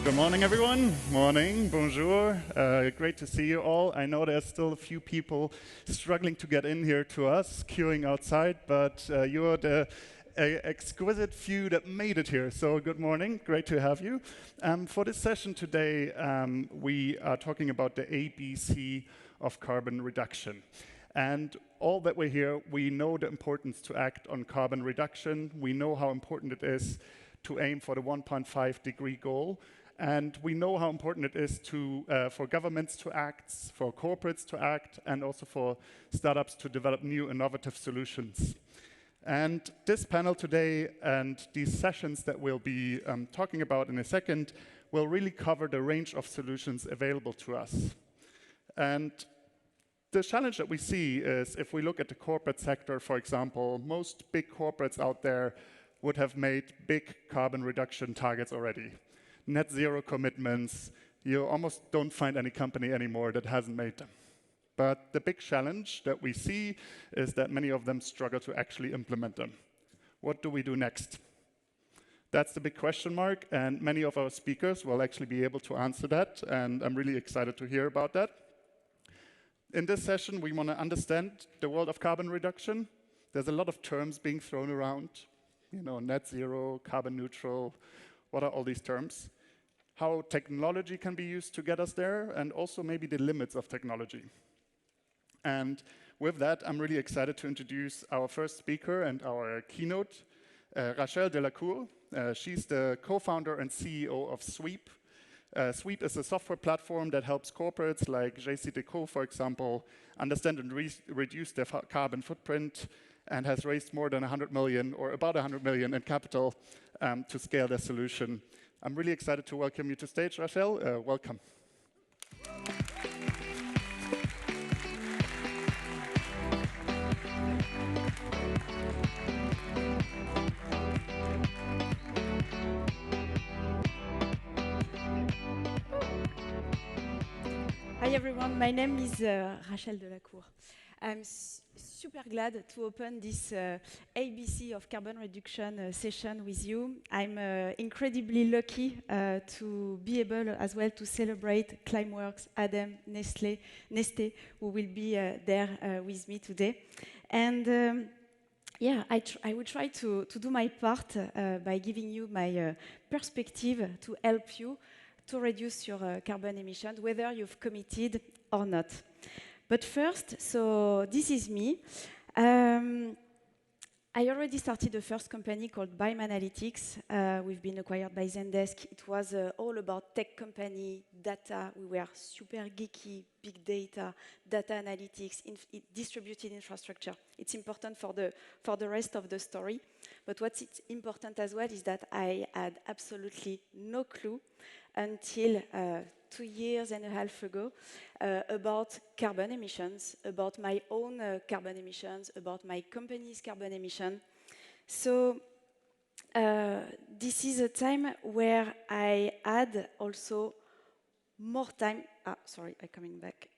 Good morning, everyone. Morning, bonjour. Great to see you all. I know there's still a few people struggling to get in here to us, queuing outside, but you're the exquisite few that made it here. So good morning, great to have you. For this session today, we are talking about the ABC of carbon reduction. And all that we're here, we know the importance to act on carbon reduction. We know how important it is to aim for the 1.5 degree goal. And we know how important it is for governments to act, for corporates to act, and also for startups to develop new innovative solutions. And this panel today and these sessions that we'll be talking about in a second will really cover the range of solutions available to us. And the challenge that we see is if we look at the corporate sector, for example, most big corporates out there would have made big carbon reduction targets already. Net zero commitments, you almost don't find any company anymore that hasn't made them. But the big challenge that we see is that many of them struggle to actually implement them. What do we do next? That's the big question mark, and many of our speakers will actually be able to answer that, and I'm really excited to hear about that. In this session, we want to understand the world of carbon reduction. There's a lot of terms being thrown around, net zero, carbon neutral. What are all these terms? How technology can be used to get us there, and also maybe the limits of technology. And with that, I'm really excited to introduce our first speaker and our keynote, Rachel Delacour. She's the co-founder and CEO of Sweep. Sweep is a software platform that helps corporates like JCDecaux, for example, understand and reduce their carbon footprint, and has raised more than 100 million, or about 100 million in capital to scale their solution. I'm really excited to welcome you to stage, Rachel. Welcome. Hi everyone, my name is Rachel Delacour. I'm super glad to open this ABC of carbon reduction session with you. I'm incredibly lucky to be able as well to celebrate Climeworks, ADEME, Neste, who will be there with me today. And yeah, I will try to do my part by giving you my perspective to help you to reduce your carbon emissions, whether you've committed or not. But first, so this is me. I already started the first company called Bime Analytics. We've been acquired by Zendesk. It was all about tech company, data. We were super geeky, big data, data analytics, distributed infrastructure. It's important for the rest of the story. But what's important as well is that I had absolutely no clue until 2.5 years ago about carbon emissions, about my own carbon emissions, about my company's carbon emission. So this is a time where I had also more time. Sorry, I'm coming back.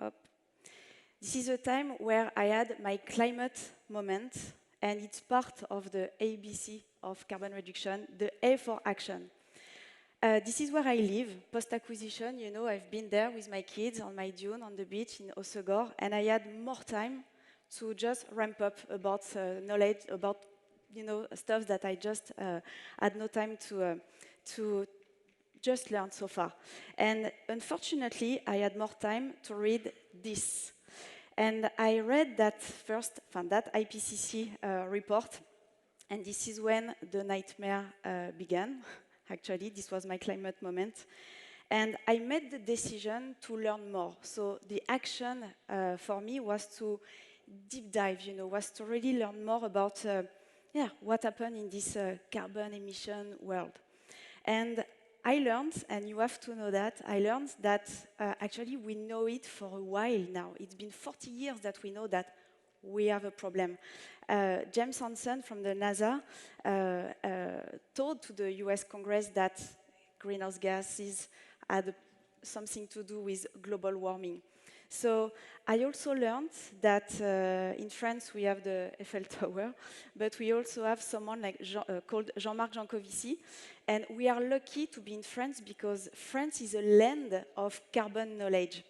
Up. This is a time where I had my climate moment, and it's part of the ABC of carbon reduction, the A for action. This is where I live, post-acquisition. I've been there with my kids on my dune on the beach in Osegor, and I had more time to just ramp up about knowledge, about stuff that I just had no time to just learn so far. And unfortunately, I had more time to read this. And I read that first, that IPCC report, and this is when the nightmare began. Actually, this was my climate moment. And I made the decision to learn more. So the action for me was to deep dive, was to really learn more about what happened in this carbon emission world. And I learned, and you have to know that, I learned that actually we know it for a while now. It's been 40 years that we know that we have a problem. James Hansen from the NASA told to the US Congress that greenhouse gases had something to do with global warming. So I also learned that in France we have the Eiffel Tower, but we also have someone like called Jean-Marc Jancovici, and we are lucky to be in France because France is a land of carbon knowledge.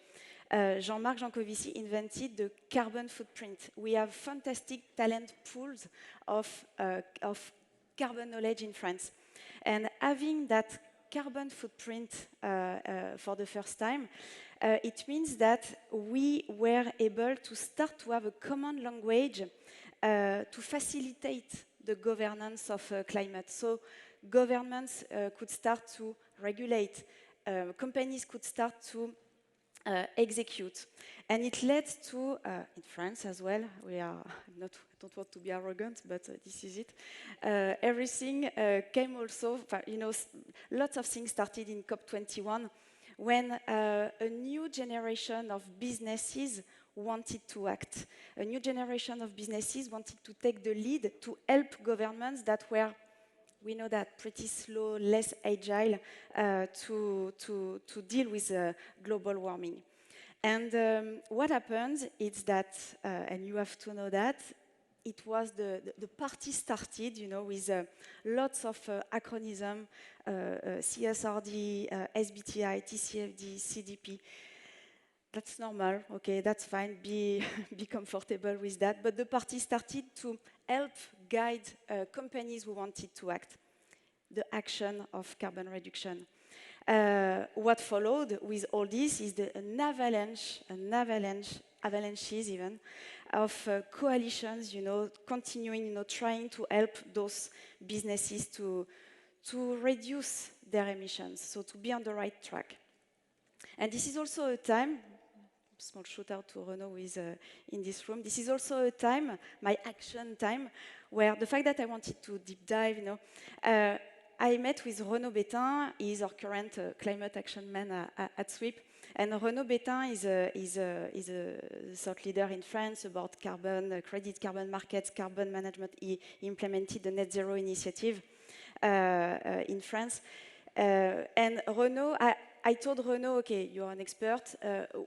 Jean-Marc Jancovici invented the carbon footprint. We have fantastic talent pools of carbon knowledge in France. And having that carbon footprint for the first time, it means that we were able to start to have a common language to facilitate the governance of climate. So governments could start to regulate, companies could start to execute. And it led to, in France as well, we are not, I don't want to be arrogant, but this is it. Everything came also, lots of things started in COP21 when a new generation of businesses wanted to act. A new generation of businesses wanted to take the lead to help governments that were, we know that, pretty slow, less agile to deal with global warming. And what happened is that, and you have to know that, it was the party started, with lots of acronyms, CSRD, SBTI, TCFD, CDP. That's normal, okay, that's fine, be comfortable with that. But the party started to help guide companies who wanted to act, the action of carbon reduction. What followed with all this is avalanches even, of coalitions, continuing, trying to help those businesses to reduce their emissions, so to be on the right track. And this is also a time, small shout out to Renaud who is in this room, this is also a time, my action time, where the fact that I wanted to deep dive, I met with Renaud Bétain. He is our current climate action man at SWIP. And Renaud Bétain is a thought leader in France about carbon credit, carbon markets, carbon management. He implemented the Net Zero initiative in France. And Renaud, I told Renaud, okay, you're an expert,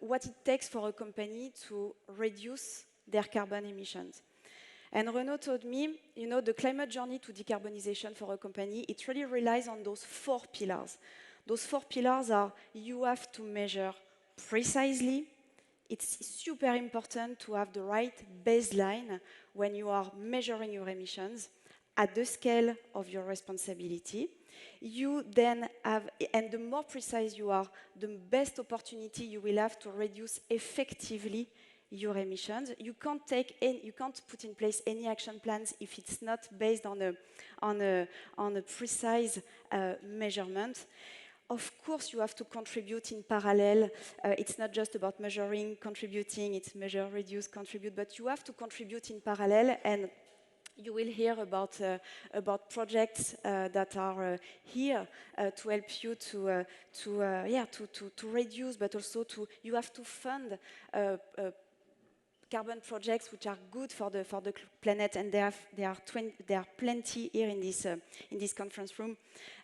what it takes for a company to reduce their carbon emissions. And Renaud told me, the climate journey to decarbonization for a company, it really relies on those 4 pillars. Those 4 pillars are, you have to measure precisely. It's super important to have the right baseline when you are measuring your emissions at the scale of your responsibility. You then have, and the more precise you are, the best opportunity you will have to reduce effectively your emissions. You can't put in place any action plans if it's not based on a precise measurement. Of course, you have to contribute in parallel. It's not just about measuring, contributing. It's measure, reduce, contribute. But you have to contribute in parallel, and you will hear about projects that are here to help you to reduce, but also you have to fund carbon projects which are good for the planet, and there are plenty here in this conference room.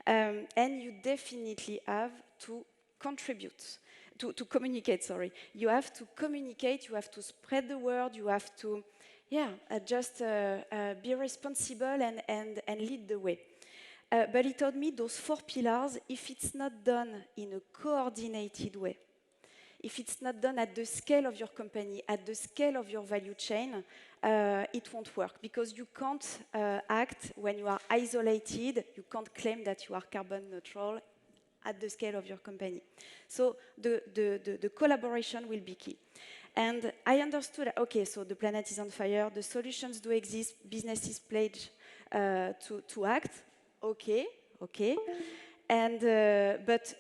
And you definitely have to contribute, to communicate. Sorry, you have to communicate. You have to spread the word. You have to, just be responsible and lead the way. But he told me those 4 pillars, if it's not done in a coordinated way, if it's not done at the scale of your company, at the scale of your value chain, it won't work, because you can't act when you are isolated. You can't claim that you are carbon neutral at the scale of your company. So the collaboration will be key. And I understood, okay, so the planet is on fire, the solutions do exist, businesses pledge to act, okay. And, but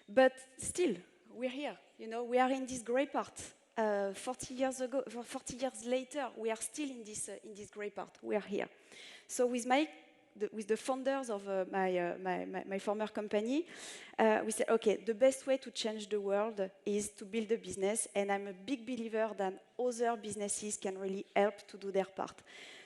but still, we're here, we are in this gray part. 40 years later, we are still in this gray part. We are here. So with the founders of my former company, we said, okay, the best way to change the world is to build a business, and I'm a big believer that other businesses can really help to do their part.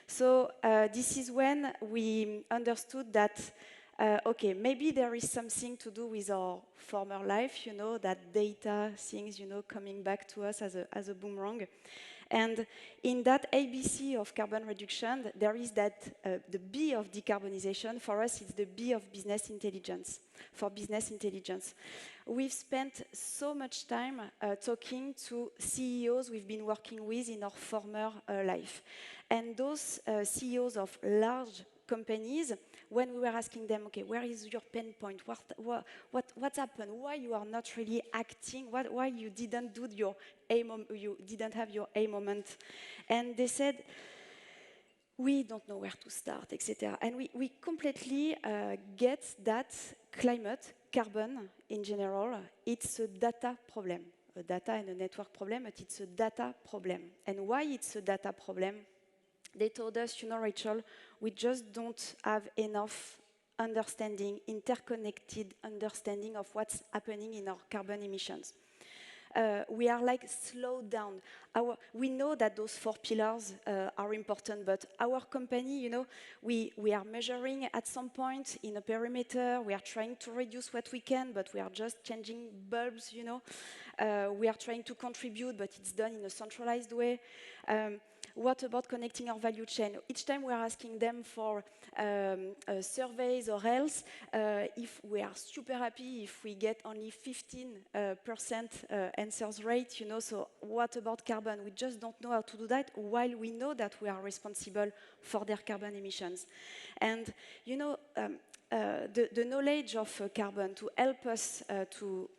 So this is when we understood that okay, maybe there is something to do with our former life, you know, that data things, you know, coming back to us as a boomerang. And in that ABC of carbon reduction, there is that, the B of decarbonization. For us, it's the B of business intelligence, for business intelligence. We've spent so much time talking to CEOs we've been working with in our former life. And those CEOs of large companies, when we were asking them, okay, where is your pain point? What happened? Why you are not really acting? Why you didn't do your you didn't have your A moment? And they said, we don't know where to start, etc. And we completely get that climate, carbon in general, it's a data problem. A data and a network problem, but it's a data problem. And why it's a data problem? They told us, you know, Rachel, we just don't have enough understanding, interconnected understanding of what's happening in our carbon emissions. We are like slowed down. We know that those 4 pillars are important, but our company, you know, we are measuring at some point in a perimeter. We are trying to reduce what we can, but we are just changing bulbs, you know. We are trying to contribute, but it's done in a centralized way. What about connecting our value chain? Each time we are asking them for surveys or else, if we are super happy if we get only 15% answers rate, you know, so what about carbon? We just don't know how to do that, while we know that we are responsible for their carbon emissions. And, you know, the knowledge of carbon to help us to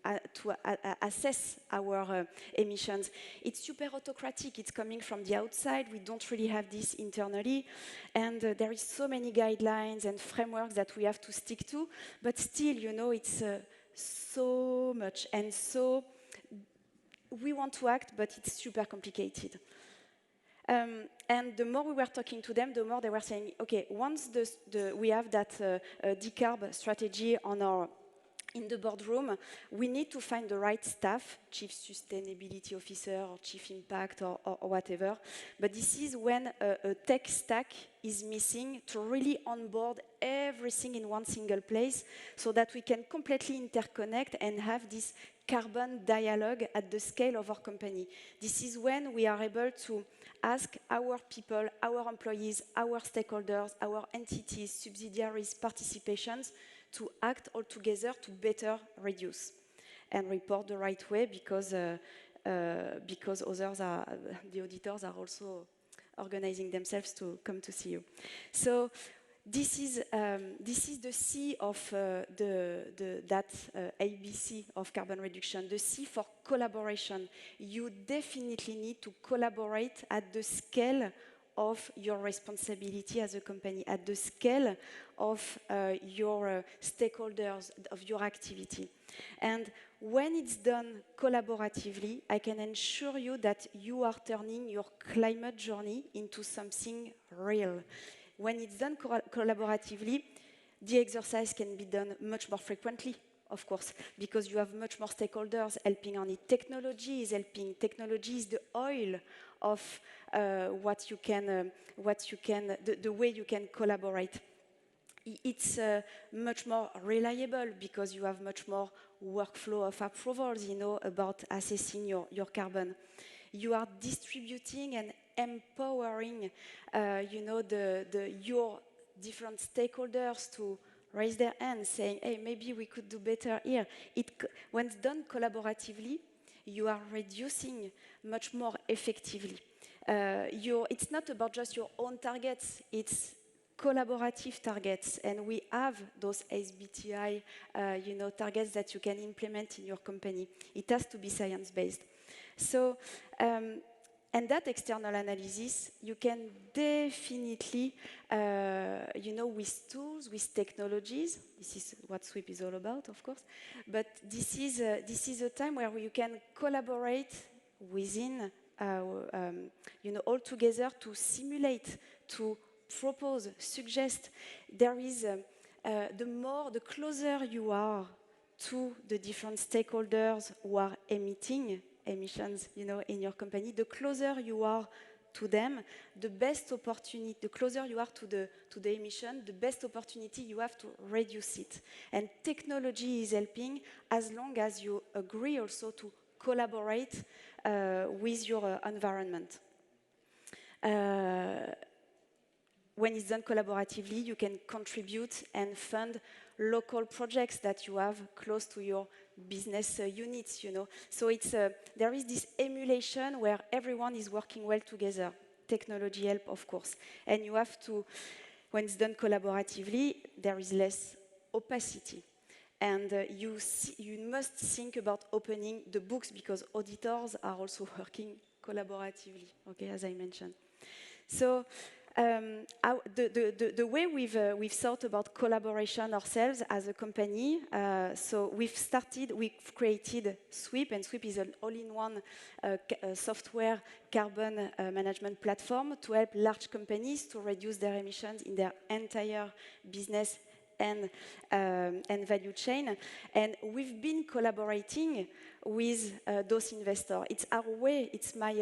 assess our emissions, it's super autocratic. It's coming from the outside. We don't really have this internally. And there is so many guidelines and frameworks that we have to stick to. But still, you know, it's so much. And so we want to act, but it's super complicated. And the more we were talking to them, the more they were saying, okay, once we have that decarb strategy in the boardroom, we need to find the right staff, chief sustainability officer or chief impact or whatever. But this is when a tech stack is missing to really onboard everything in one single place so that we can completely interconnect and have this carbon dialogue at the scale of our company. This is when we are able to ask our people, our employees, our stakeholders, our entities, subsidiaries, participations to act all together to better reduce and report the right way, because others are, the auditors are also organizing themselves to come to see you. So this is the C of that ABC of carbon reduction. The C for collaboration. You definitely need to collaborate at the scale of your responsibility as a company, at the scale of your stakeholders, of your activity. And when it's done collaboratively, I can assure you that you are turning your climate journey into something real. When it's done collaboratively, the exercise can be done much more frequently, of course, because you have much more stakeholders helping on it. Technology is helping. Technology is the oil of the way you can collaborate. It's much more reliable because you have much more workflow of approvals, you know, about assessing your carbon. You are distributing and empowering, you know, your different stakeholders to raise their hands, saying, hey, maybe we could do better here. When it's done collaboratively, you are reducing much more effectively. It's not about just your own targets, it's collaborative targets, and we have those SBTi, you know, targets that you can implement in your company. It has to be science-based. So, and that external analysis, you can definitely, you know, with tools, with technologies. This is what SWIP is all about, of course. But this is a time where you can collaborate within, you know, all together to simulate, to propose, suggest. There is the closer you are to the different stakeholders who are emitting emissions, you know, in your company, the closer you are to them, the best opportunity, the closer you are to the emission, the best opportunity you have to reduce it. And technology is helping as long as you agree also to collaborate with your environment. When it's done collaboratively, you can contribute and fund local projects that you have close to your business units, you know. So it's there is this emulation where everyone is working well together. Technology help, of course. And you have to, when it's done collaboratively, there is less opacity. And you must think about opening the books because auditors are also working collaboratively, okay, as I mentioned. So the way we've thought about collaboration ourselves as a company, so we've created Sweep, and Sweep is an all-in-one software carbon management platform to help large companies to reduce their emissions in their entire business and value chain. And we've been collaborating with those investors. It's our way, it's my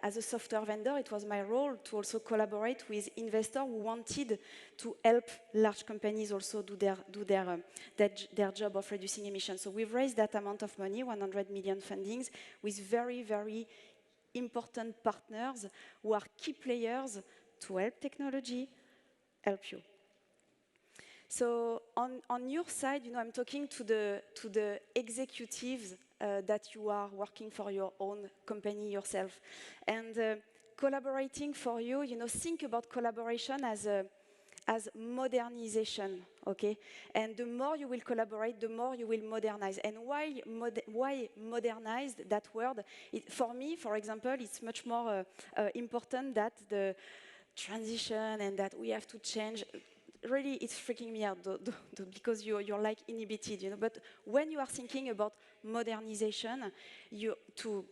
as a software vendor, it was my role to also collaborate with investors who wanted to help large companies also do their job of reducing emissions. So we've raised that amount of money, 100 million fundings, with very, very important partners who are key players to help technology help you. So on your side, you know, I'm talking to the executives that you are working for your own company yourself, and collaborating for you. You know, think about collaboration as modernization, okay? And the more you will collaborate, the more you will modernize. And why modernized? That word, for me, for example, it's much more important that the transition and that we have to change. Really, it's freaking me out because you're like inhibited, you know. But when you are thinking about modernization, to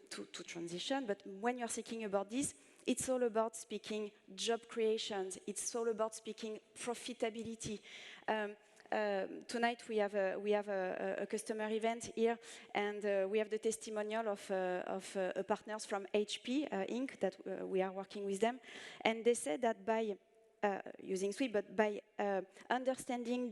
transition, but when you're thinking about this, it's all about speaking job creations. It's all about speaking profitability. Tonight we have a customer event here, and we have the testimonial of partners from HP Inc. that we are working with them, and they said that by using Sweep, but by understanding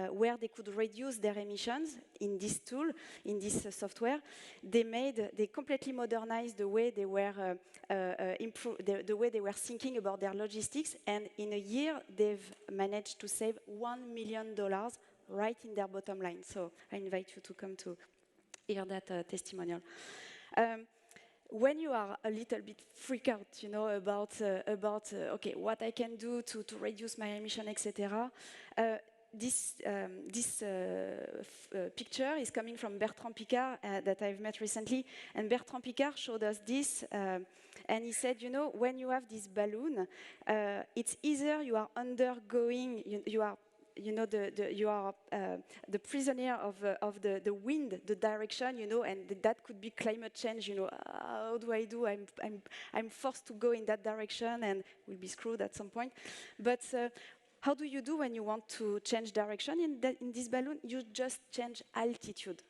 where they could reduce their emissions in this tool, in this software, they completely modernized the way they were the way they were thinking about their logistics, and in a year they've managed to save $1 million right in their bottom line. So I invite you to come to hear that testimonial. When you are a little bit freaked out, you know, about okay, what I can do to reduce my emission, etc. This picture is coming from Bertrand Piccard that I've met recently, and Bertrand Piccard showed us this, and he said, you know, when you have this balloon, it's either you are undergoing, you are. You know, you are the prisoner of the wind, the direction, you know, and that could be climate change. You know, how do I do? I'm forced to go in that direction, and we'll be screwed at some point. But how do you do when you want to change direction in this balloon? You just change altitude,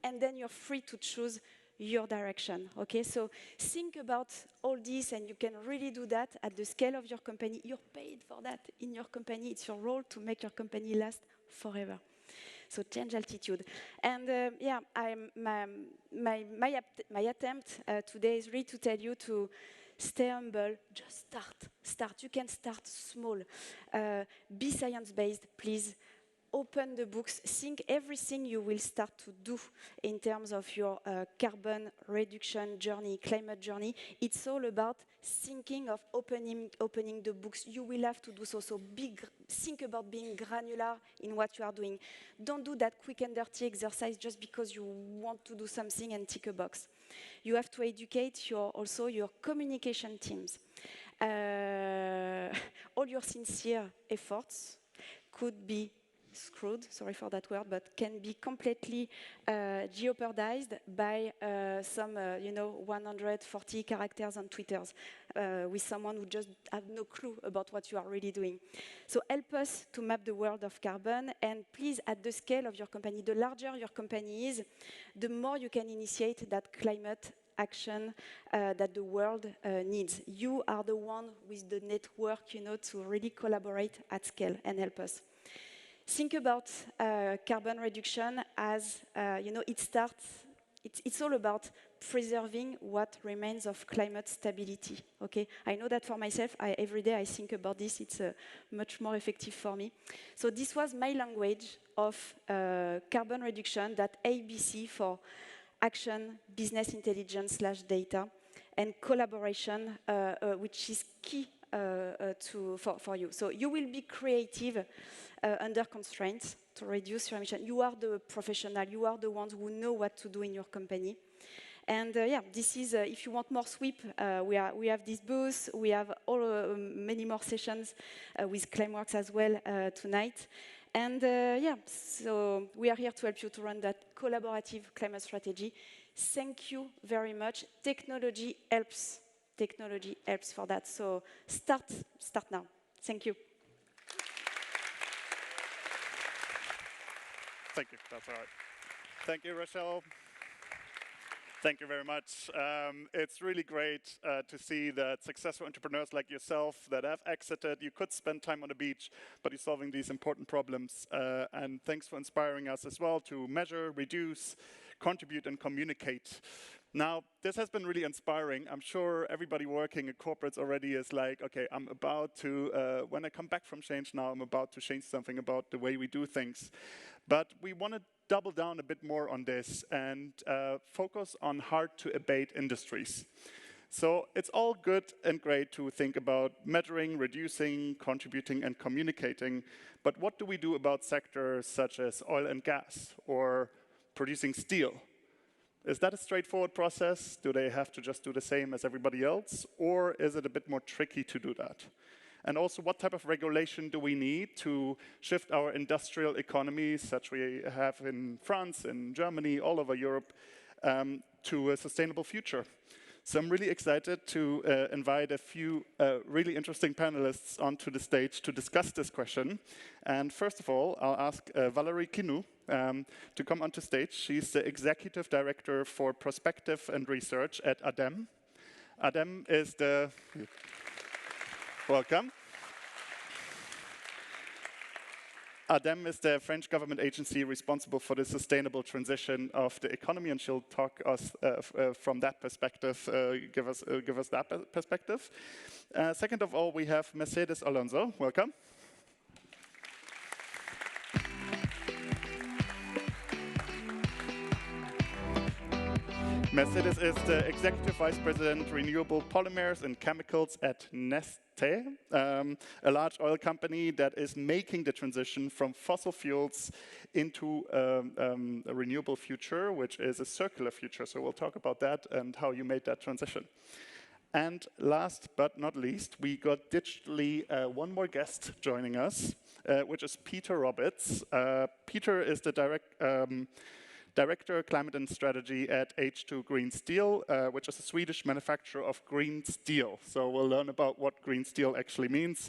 and then you're free to choose your direction, okay? So think about all this, and you can really do that at the scale of your company. You're paid for that in your company. It's your role to make your company last forever. So change altitude. And yeah, my attempt today is really to tell you to stay humble, just start. You can start small. Be science-based, please. Open the books, think everything you will start to do in terms of your carbon reduction journey, climate journey. It's all about thinking of opening the books. You will have to do so. So think about being granular in what you are doing. Don't do that quick and dirty exercise just because you want to do something and tick a box. You have to educate also your communication teams. All your sincere efforts could be screwed, sorry for that word, but can be completely jeopardized by some, 140 characters on Twitter with someone who just have no clue about what you are really doing. So help us to map the world of carbon, and please, at the scale of your company, the larger your company is, the more you can initiate that climate action that the world needs. You are the one with the network, you know, to really collaborate at scale and help us. Think about carbon reduction as, you know, it's all about preserving what remains of climate stability, okay? I know that for myself, every day I think about this, it's much more effective for me. So this was my language of carbon reduction, that ABC for action, business intelligence / data, and collaboration, which is key for you. So you will be creative under constraints to reduce your emission. You are the professional, you are the ones who know what to do in your company. And yeah, this is, if you want more sweep, we have this booth, we have many more sessions with Climeworks as well tonight. And yeah, so we are here to help you to run that collaborative climate strategy. Thank you very much. Technology helps for that. So start now. Thank you. Thank you, that's all right. Thank you, Rochelle. Thank you very much. It's really great to see that successful entrepreneurs like yourself that have exited, you could spend time on the beach, but you're solving these important problems. And thanks for inspiring us as well to measure, reduce, contribute, and communicate. Now, this has been really inspiring. I'm sure everybody working in corporates already is like, okay, I'm about to, when I come back from ChangeNOW, I'm about to change something about the way we do things. But we want to double down a bit more on this and focus on hard-to-abate industries. So it's all good and great to think about measuring, reducing, contributing, and communicating. But what do we do about sectors such as oil and gas or producing steel? Is that a straightforward process? Do they have to just do the same as everybody else? Or is it a bit more tricky to do that? And also, what type of regulation do we need to shift our industrial economies, such we have in France, in Germany, all over Europe, to a sustainable future? So I'm really excited to invite a few really interesting panelists onto the stage to discuss this question. And first of all, I'll ask Valerie Quiniou to come onto stage. She's the Executive Director for Prospective and Research at ADEME. ADEME is the... Welcome. ADEME is the French government agency responsible for the sustainable transition of the economy, and she'll talk us from that perspective, give us that perspective. Second of all, we have Mercedes Alonso. Welcome. Mercedes is the Executive Vice President, Renewable Polymers and Chemicals at Neste, a large oil company that is making the transition from fossil fuels into a renewable future, which is a circular future. So we'll talk about that and how you made that transition. And last but not least, we got digitally one more guest joining us, which is Peter Roberts. Peter is the Director of Climate and Strategy at H2 Green Steel, which is a Swedish manufacturer of green steel. So we'll learn about what green steel actually means.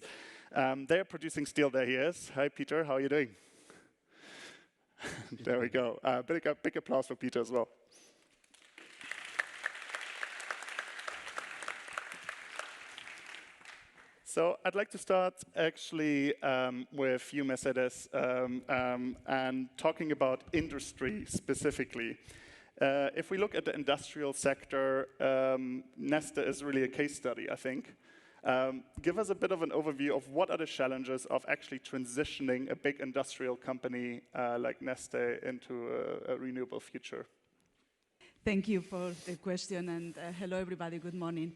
They're producing steel. There he is. Hi, Peter. How are you doing? There we go. Big applause for Peter as well. So I'd like to start actually with you, Mercedes, and talking about industry specifically. If we look at the industrial sector, Neste is really a case study, I think. Give us a bit of an overview of what are the challenges of actually transitioning a big industrial company like Neste into a renewable future. Thank you for the question, and hello everybody, good morning.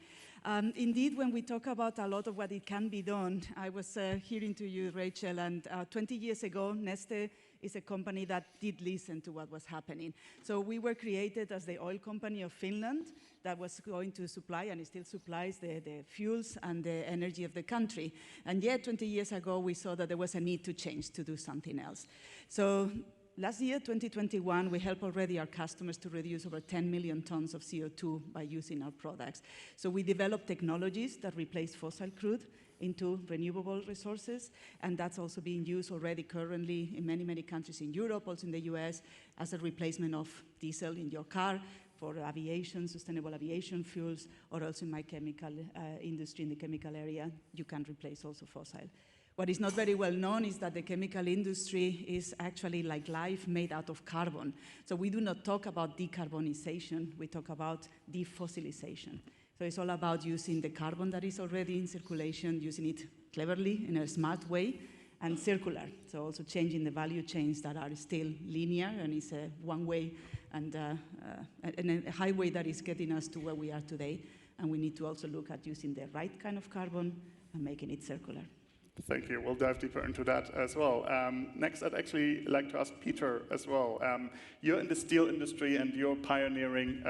Indeed, when we talk about a lot of what it can be done, I was hearing to you, Rachel, and 20 years ago, Neste is a company that did listen to what was happening. So we were created as the oil company of Finland that was going to supply, and it still supplies, the fuels and the energy of the country. And yet, 20 years ago, we saw that there was a need to change, to do something else. So last year, 2021, we helped already our customers to reduce over 10 million tons of CO2 by using our products. So we developed technologies that replace fossil crude into renewable resources, and that's also being used already currently in many, many countries in Europe, also in the US, as a replacement of diesel in your car for aviation, sustainable aviation fuels, or also in my chemical industry, in the chemical area, you can replace also fossil. What is not very well known is that the chemical industry is actually like life made out of carbon. So we do not talk about decarbonization, we talk about defossilization. So it's all about using the carbon that is already in circulation, using it cleverly in a smart way, and circular. So also changing the value chains that are still linear and is a one way and a highway that is getting us to where we are today. And we need to also look at using the right kind of carbon and making it circular. Thank you. We'll dive deeper into that as well. Next, I'd actually like to ask Peter as well. You're in the steel industry and you're pioneering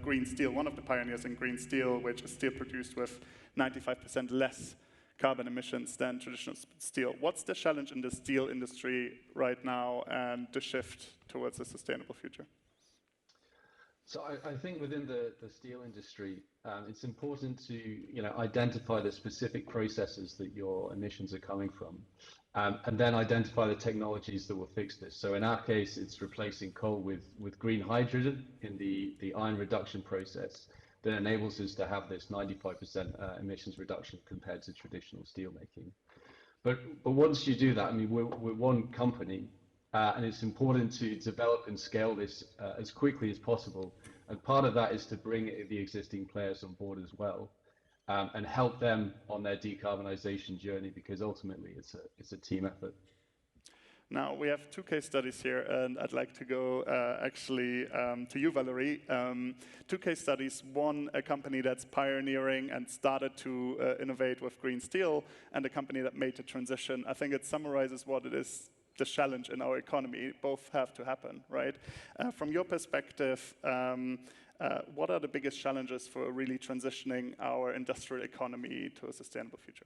green steel, one of the pioneers in green steel, which is steel produced with 95% less carbon emissions than traditional steel. What's the challenge in the steel industry right now and the shift towards a sustainable future? So I think within the steel industry, it's important to identify the specific processes that your emissions are coming from, and then identify the technologies that will fix this. So in our case, it's replacing coal with green hydrogen in the iron reduction process that enables us to have this 95% emissions reduction compared to traditional steel making. But once you do that, I mean, we're one company. And it's important to develop and scale this as quickly as possible. And part of that is to bring the existing players on board as well, and help them on their decarbonization journey, because ultimately it's a team effort. Now, we have two case studies here, and I'd like to go actually to you, Valerie. Two case studies, one, a company that's pioneering and started to innovate with green steel, and a company that made the transition. I think it summarizes what it is, the challenge in our economy. Both have to happen, right? From your perspective, what are the biggest challenges for really transitioning our industrial economy to a sustainable future?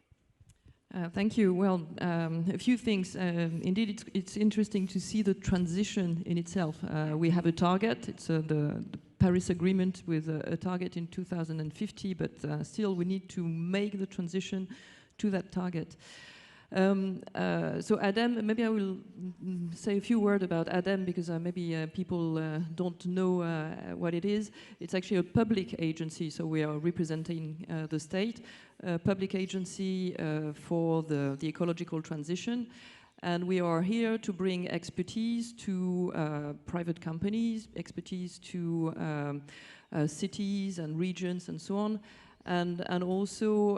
Thank you. Well, a few things. Indeed, it's interesting to see the transition in itself. We have a target. It's the Paris Agreement with a target in 2050, but still we need to make the transition to that target. So ADEME, maybe I will say a few words about ADEME because maybe people don't know what it is. It's actually a public agency, so we are representing the state, a public agency for the ecological transition. And we are here to bring expertise to private companies, expertise to cities and regions and so on. And also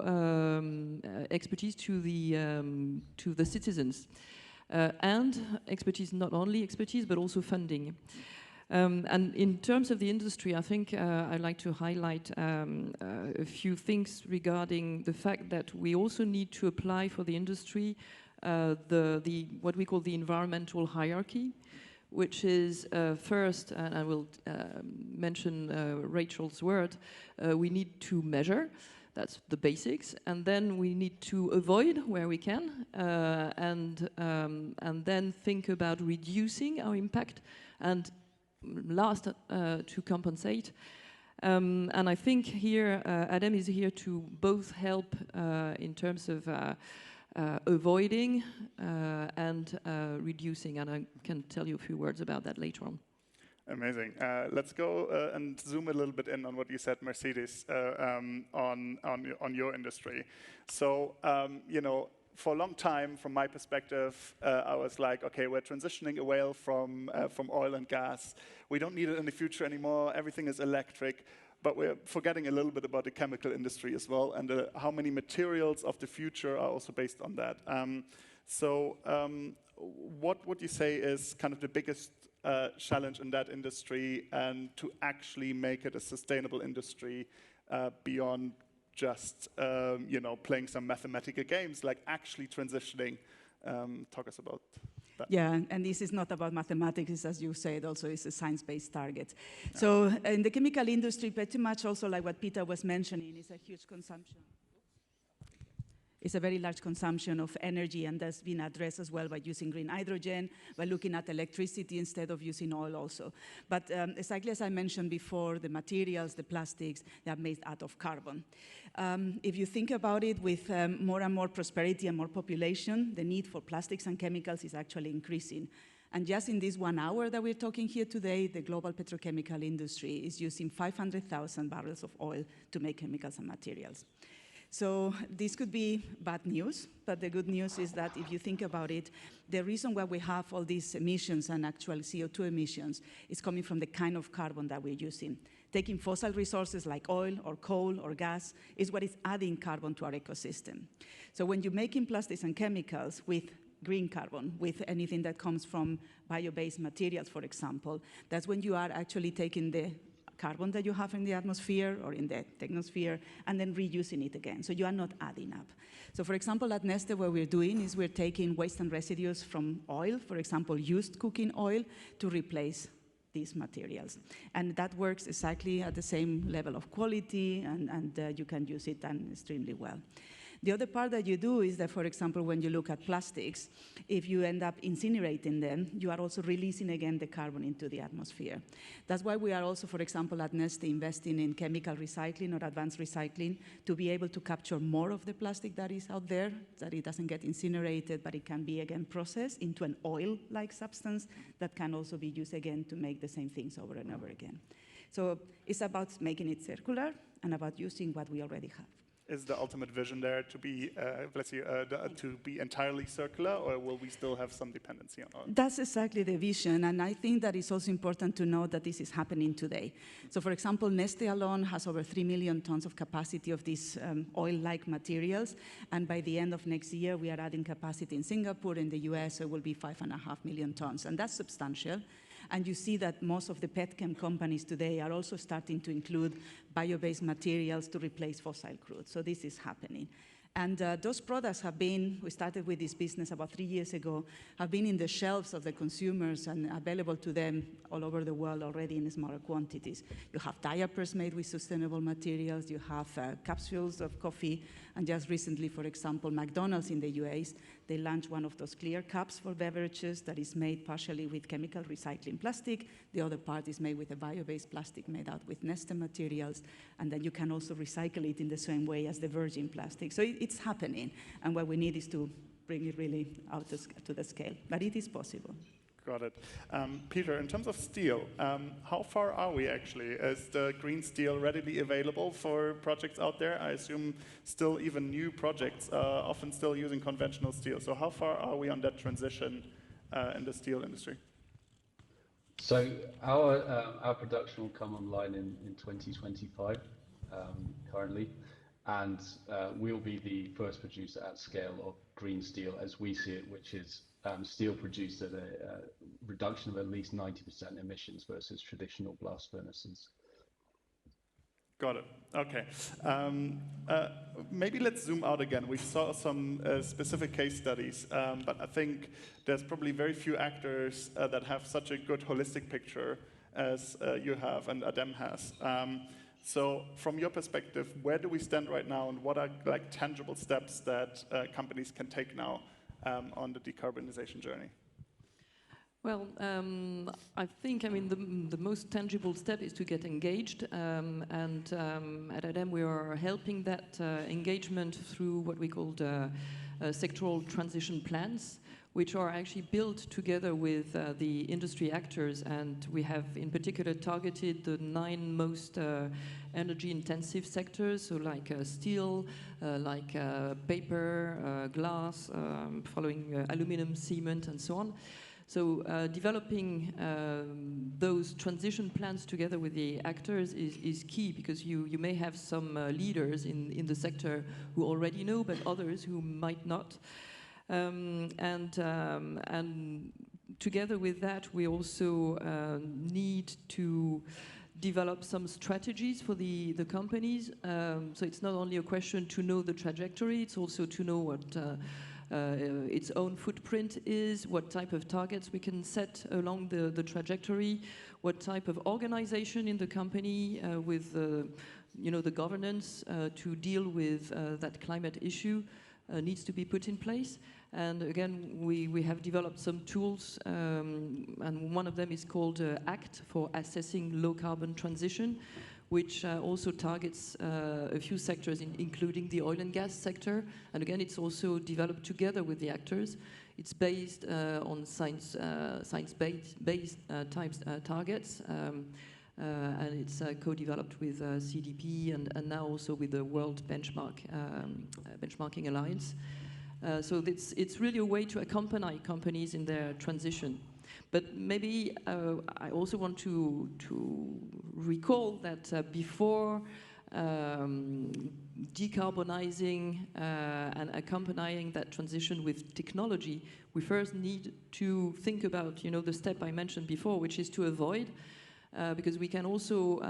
expertise to the citizens, and expertise, not only expertise but also funding. And in terms of the industry, I think I'd like to highlight a few things regarding the fact that we also need to apply for the industry what we call the environmental hierarchy, which is first, and I will mention Rachel's word, we need to measure, that's the basics, and then we need to avoid where we can, and then think about reducing our impact, and last, to compensate. And I think here, ADEME is here to both help in terms of avoiding and reducing, and I can tell you a few words about that later on. Amazing. Let's go and zoom a little bit in on what you said, Mercedes, on your industry. So, for a long time, from my perspective, I was like, okay, we're transitioning away from oil and gas. We don't need it in the future anymore. Everything is electric. But we're forgetting a little bit about the chemical industry as well, and how many materials of the future are also based on that. What would you say is kind of the biggest challenge in that industry, and to actually make it a sustainable industry beyond just playing some mathematical games, like actually transitioning? Talk us about that. Yeah, and this is not about mathematics, as you said, also it's a science-based target. Yeah. So in the chemical industry, pretty much also like what Peter was mentioning, is a huge consumption. It's a very large consumption of energy, and that's been addressed as well by using green hydrogen, by looking at electricity instead of using oil also. But exactly as I mentioned before, the materials, the plastics, they are made out of carbon. If you think about it, with more and more prosperity and more population, the need for plastics and chemicals is actually increasing. And just in this 1 hour that we're talking here today, the global petrochemical industry is using 500,000 barrels of oil to make chemicals and materials. So this could be bad news, but the good news is that if you think about it, the reason why we have all these emissions and actual CO2 emissions is coming from the kind of carbon that we're using. Taking fossil resources like oil or coal or gas is what is adding carbon to our ecosystem. So when you're making plastics and chemicals with green carbon, with anything that comes from bio-based materials, for example, that's when you are actually taking the carbon that you have in the atmosphere or in the technosphere and then reusing it again. So you are not adding up. So for example, at Neste, what we're doing is we're taking waste and residues from oil, for example, used cooking oil, to replace these materials. And that works exactly at the same level of quality, and you can use it extremely well. The other part that you do is that, for example, when you look at plastics, if you end up incinerating them, you are also releasing again the carbon into the atmosphere. That's why we are also, for example, at Neste investing in chemical recycling or advanced recycling to be able to capture more of the plastic that is out there, that it doesn't get incinerated, but it can be again processed into an oil-like substance that can also be used again to make the same things over and over again. So it's about making it circular and about using what we already have. Is the ultimate vision there to be, to be entirely circular, or will we still have some dependency on oil? That's exactly the vision, and I think that it's also important to know that this is happening today. So for example, Neste alone has over 3 million tons of capacity of these oil-like materials, and by the end of next year, we are adding capacity in Singapore, in the US, so it will be 5.5 million tons, and that's substantial. And you see that most of the petchem companies today are also starting to include bio-based materials to replace fossil crude. So this is happening. And those products have been, we started with this business about 3 years ago, have been in the shelves of the consumers and available to them all over the world already in smaller quantities. You have diapers made with sustainable materials, you have capsules of coffee, and just recently, for example, McDonald's in the US, they launched one of those clear cups for beverages that is made partially with chemical recycling plastic. The other part is made with a bio-based plastic made out with Neste materials, and then you can also recycle it in the same way as the virgin plastic. So it's happening, and what we need is to bring it really out to the scale, but it is possible. Got it. Peter, in terms of steel, how far are we actually? Is the green steel readily available for projects out there? I assume still even new projects are often still using conventional steel. So how far are we on that transition in the steel industry? So our production will come online in 2025 currently, and we'll be the first producer at scale of green steel as we see it, which is steel produced at a reduction of at least 90% emissions versus traditional blast furnaces. Got it. Okay. Maybe let's zoom out again. We saw some specific case studies, but I think there's probably very few actors that have such a good holistic picture as you have and ADEME has. So from your perspective, where do we stand right now, and what are like tangible steps that companies can take now on the decarbonization journey? Well, I think, the most tangible step is to get engaged, and at ADEME we are helping that engagement through what we call sectoral transition plans, which are actually built together with the industry actors, and we have in particular targeted the 9 most energy-intensive sectors, so like steel, like paper, glass, following aluminum, cement, and so on. So developing those transition plans together with the actors is key, because you may have some leaders in the sector who already know, but others who might not. And together with that, we also need to develop some strategies for the companies. So it's not only a question to know the trajectory, it's also to know what its own footprint is, what type of targets we can set along the trajectory, what type of organization in the company with the governance to deal with that climate issue needs to be put in place. And again, we have developed some tools, and one of them is called ACT, for assessing low carbon transition, which also targets a few sectors, including the oil and gas sector. And again, it's also developed together with the actors. It's based on science-based targets, and it's co-developed with CDP and now also with the World Benchmarking Alliance. So it's really a way to accompany companies in their transition. But maybe I also want to recall that before decarbonizing and accompanying that transition with technology, we first need to think about, the step I mentioned before, which is to avoid, because we can also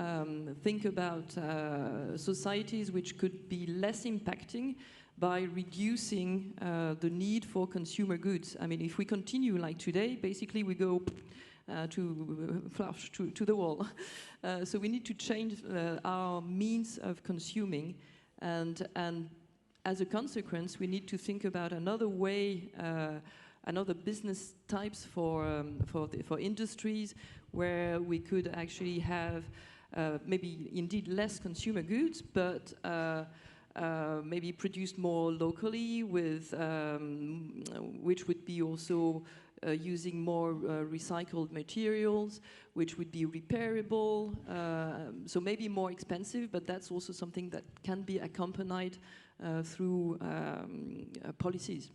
think about societies which could be less impacting by reducing the need for consumer goods. I mean, if we continue like today, basically we go to the wall. So we need to change our means of consuming, and as a consequence, we need to think about another way, another business types for industries where we could actually have maybe indeed less consumer goods, but maybe produced more locally, with which would be also using more recycled materials, which would be repairable, so maybe more expensive, but that's also something that can be accompanied through policies.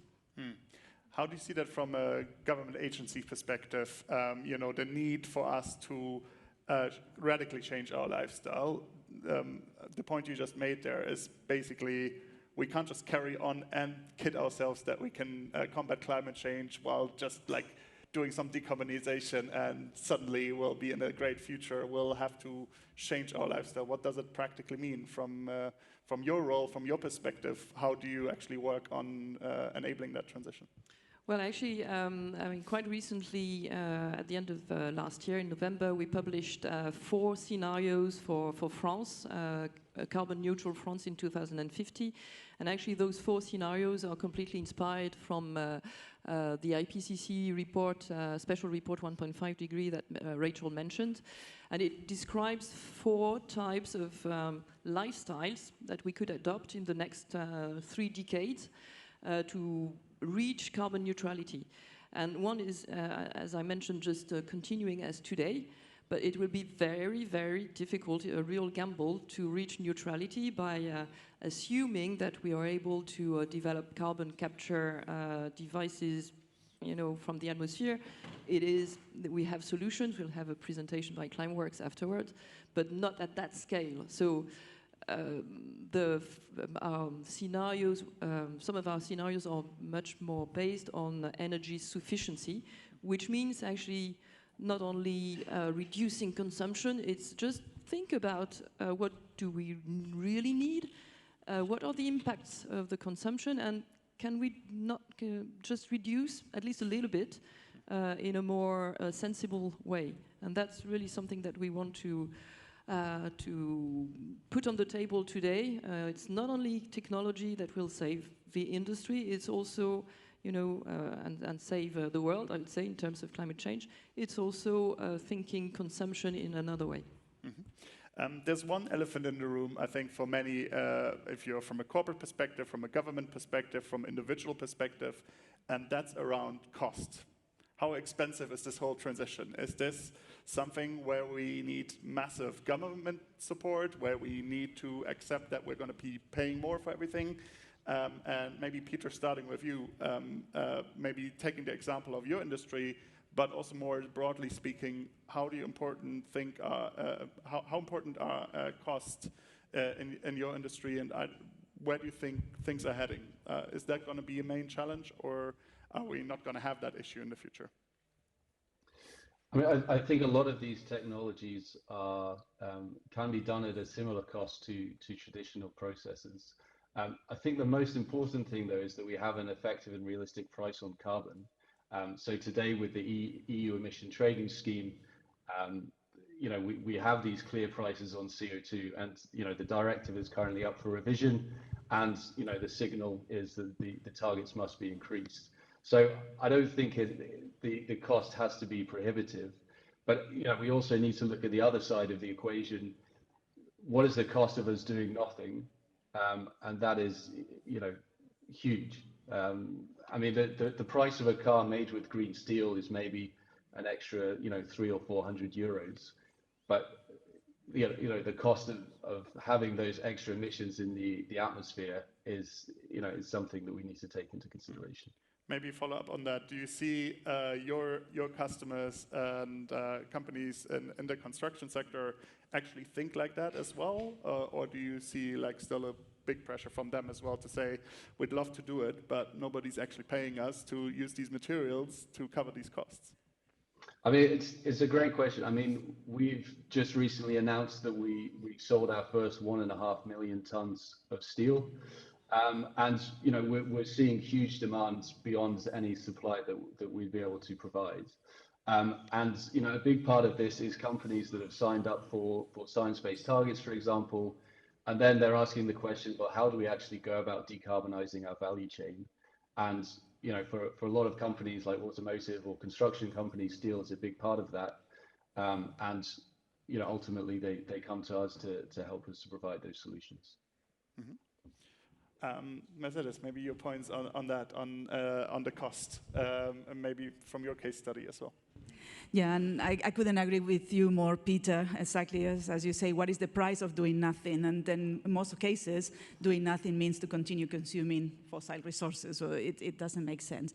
How do you see that from a government agency perspective? The need for us to radically change our lifestyle. The point you just made there is basically we can't just carry on and kid ourselves that we can combat climate change while just like doing some decarbonization and suddenly we'll be in a great future. We'll have to change our lifestyle. What does it practically mean from your role, from your perspective? How do you actually work on enabling that transition? Well, actually, quite recently, at the end of last year, in November, we published 4 scenarios for France, a carbon-neutral France in 2050. And actually, those 4 scenarios are completely inspired from the IPCC report, special report 1.5 degree that Rachel mentioned. And it describes 4 types of lifestyles that we could adopt in the next 3 decades to reach carbon neutrality. And one is, as I mentioned, just continuing as today, but it will be very, very difficult, a real gamble, to reach neutrality by assuming that we are able to develop carbon capture devices, from the atmosphere. We have solutions. We'll have a presentation by Climeworks afterwards, but not at that scale. So our scenarios, some of our scenarios are much more based on energy sufficiency, which means actually not only reducing consumption, it's just think about what do we really need, what are the impacts of the consumption, and can we not just reduce at least a little bit in a more sensible way. And that's really something that we want to put on the table today. It's not only technology that will save the industry, it's also, and save the world, I would say, in terms of climate change. It's also thinking consumption in another way. Mm-hmm. There's one elephant in the room, I think, for many, if you're from a corporate perspective, from a government perspective, from individual perspective, and that's around cost. How expensive is this whole transition? Is this something where we need massive government support, where we need to accept that we're going to be paying more for everything? And maybe, Peter, starting with you, maybe taking the example of your industry, but also more broadly speaking, how important are costs in your industry, and where do you think things are heading? Is that going to be a main challenge, or are we not going to have that issue in the future? I mean, I think a lot of these technologies can be done at a similar cost to traditional processes. I think the most important thing, though, is that we have an effective and realistic price on carbon. So today, with the EU emission trading scheme, we have these clear prices on CO2, and the directive is currently up for revision, and the signal is that the targets must be increased. So I don't think the cost has to be prohibitive, but we also need to look at the other side of the equation. What is the cost of us doing nothing? And that is huge. I mean, the price of a car made with green steel is maybe an extra, 300 or 400 euros, but the cost of having those extra emissions in the atmosphere is, is something that we need to take into consideration. Maybe follow up on that. Do you see your customers and companies in the construction sector actually think like that as well, or do you see like still a big pressure from them as well to say we'd love to do it, but nobody's actually paying us to use these materials to cover these costs? I mean, it's a great question. I mean, we've just recently announced that we sold our first 1.5 million tons of steel. And we're seeing huge demands beyond any supply that we'd be able to provide. And a big part of this is companies that have signed up for science-based targets, for example, and then they're asking the question, well, how do we actually go about decarbonizing our value chain? And for a lot of companies like automotive or construction companies, steel is a big part of that. And ultimately they come to us to help us to provide those solutions. Mm-hmm. Mercedes, maybe your points on that, on the cost, and maybe from your case study as well. Yeah, and I couldn't agree with you more, Peter, exactly as you say, what is the price of doing nothing? And then in most cases, doing nothing means to continue consuming fossil resources, so it doesn't make sense.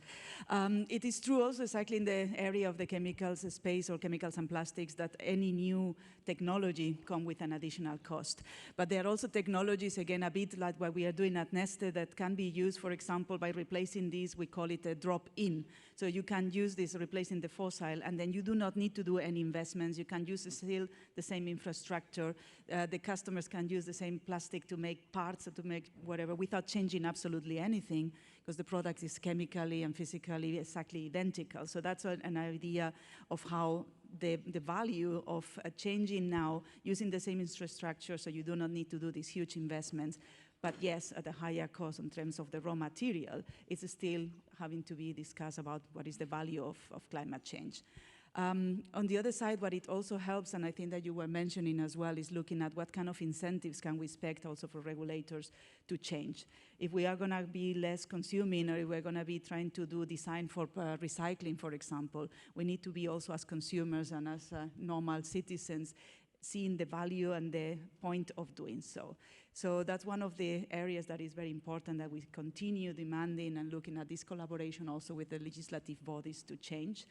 It is true also exactly in the area of the chemicals space or chemicals and plastics that any new technology come with an additional cost. But there are also technologies, again, a bit like what we are doing at Neste that can be used, for example, by replacing these, we call it a drop-in. So you can use this replacing the fossil, and then you do not need to do any investments. You can use still the same infrastructure. The customers can use the same plastic to make parts or to make whatever without changing absolutely anything, because the product is chemically and physically exactly identical. So that's an idea of how the value of changing now, using the same infrastructure so you do not need to do these huge investments. But yes, at a higher cost in terms of the raw material, it's still having to be discussed about what is the value of climate change. On the other side, what it also helps, and I think that you were mentioning as well, is looking at what kind of incentives can we expect also for regulators to change. If we are going to be less consuming, or if we're going to be trying to do design for recycling, for example, we need to be also as consumers and as normal citizens seeing the value and the point of doing so. So that's one of the areas that is very important, that we continue demanding and looking at this collaboration also with the legislative bodies to change.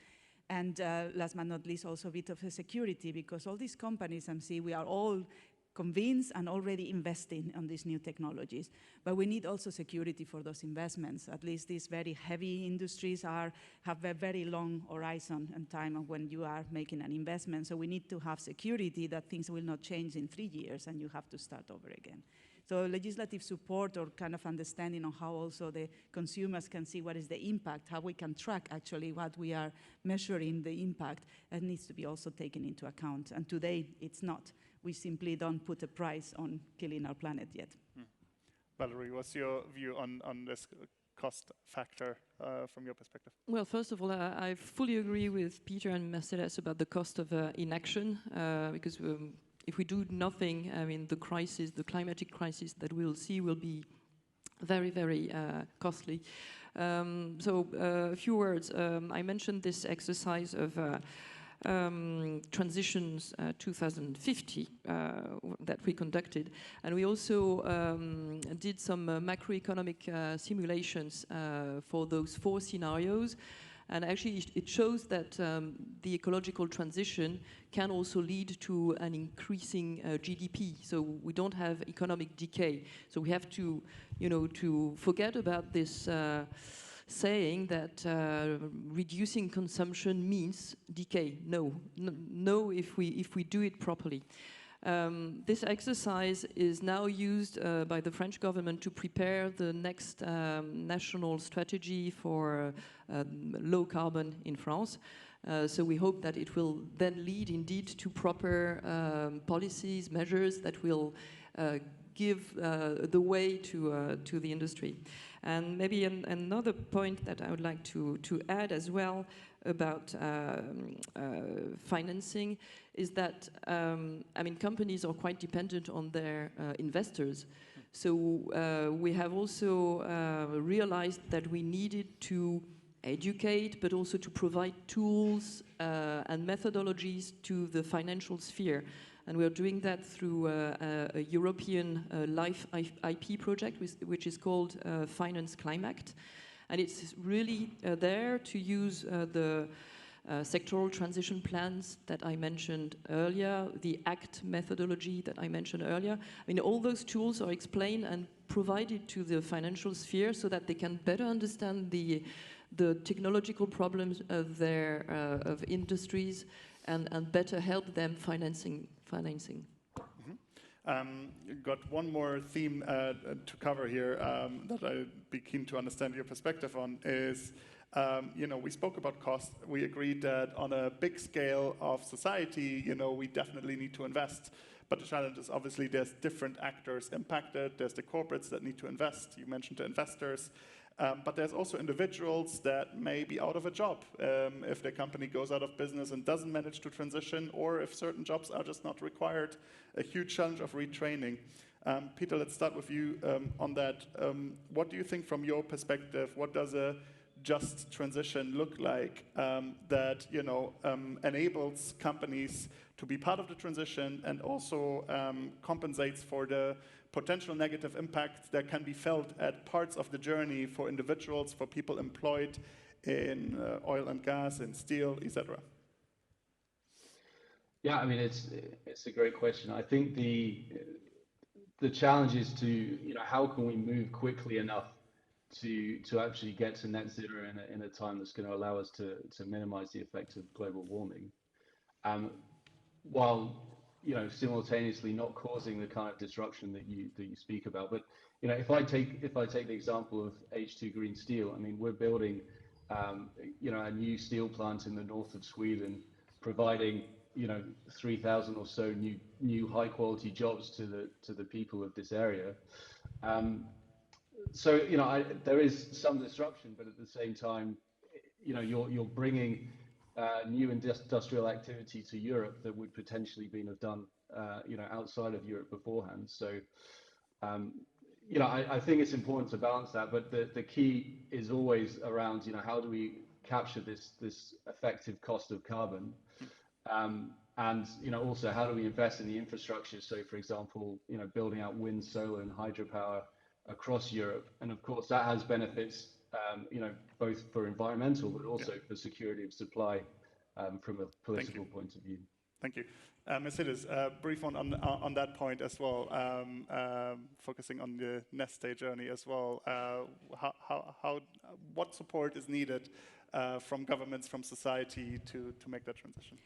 And last but not least, also a bit of a security, because all these companies, we are all convinced and already investing on these new technologies. But we need also security for those investments. At least these very heavy industries have a very long horizon and time of when you are making an investment. So we need to have security that things will not change in 3 years and you have to start over again. So legislative support or kind of understanding on how also the consumers can see what is the impact, how we can track actually what we are measuring the impact, that needs to be also taken into account. And today it's not. We simply don't put a price on killing our planet yet. Valerie, what's your view on this cost factor from your perspective? Well, first of all, I fully agree with Peter and Mercedes about the cost of inaction, because if we do nothing, I mean, the crisis, the climatic crisis that we will see will be very, very costly. So a few words. I mentioned this exercise of transitions 2050 that we conducted, and we also did some macroeconomic simulations for those 4 scenarios. And actually, it shows that the ecological transition can also lead to an increasing GDP. So we don't have economic decay. So we have to, to forget about this saying that reducing consumption means decay. No, if we do it properly. This exercise is now used by the French government to prepare the next national strategy for low carbon in France. So we hope that it will then lead indeed to proper policies, measures that will give the way to the industry. And maybe another point that I would like to add as well about financing is that, companies are quite dependent on their investors. So we have also realized that we needed to educate, but also to provide tools and methodologies to the financial sphere. And we are doing that through a European life IP project, which is called Finance Climact. And it's really there to use the sectoral transition plans that I mentioned earlier, the ACT methodology that I mentioned earlier. I mean, all those tools are explained and provided to the financial sphere so that they can better understand the technological problems of their of industries and better help them financing. Got one more theme to cover here that I'd be keen to understand your perspective on is, you know, we spoke about cost. We agreed that on a big scale of society, you know, we definitely need to invest. But the challenge is obviously there's different actors impacted. There's the corporates that need to invest. You mentioned the investors. But there's also individuals that may be out of a job if their company goes out of business and doesn't manage to transition, or if certain jobs are just not required, a huge challenge of retraining. Peter, let's start with you on that. What do you think from your perspective? What does a just transition look like that, you know, enables companies to be part of the transition and also compensates for the potential negative impacts that can be felt at parts of the journey for individuals, for people employed in oil and gas and steel, etc.? Yeah, I mean, it's a great question. I think the challenge is to, you know, how can we move quickly enough to actually get to net zero in a time that's going to allow us to minimize the effects of global warming, while, you know, simultaneously not causing the kind of disruption that you speak about. But, you know, if I take the example of H2 Green Steel, I mean, we're building, you know, a new steel plant in the north of Sweden, providing, you know, 3,000 or so new high quality jobs to the people of this area. So, you know, there is some disruption, but at the same time, you know, you're bringing new industrial activity to Europe that would potentially have done, you know, outside of Europe beforehand. So, you know, I think it's important to balance that, but the key is always around, you know, how do we capture this effective cost of carbon, and, you know, also how do we invest in the infrastructure? So, for example, you know, building out wind, solar, and hydropower across Europe, and of course that has benefits, you know, both for environmental but also for security of supply from a political point of view. Thank you. Mercedes, brief one on that point as well, focusing on the Neste journey as well. What support is needed from governments, from society to make that transition?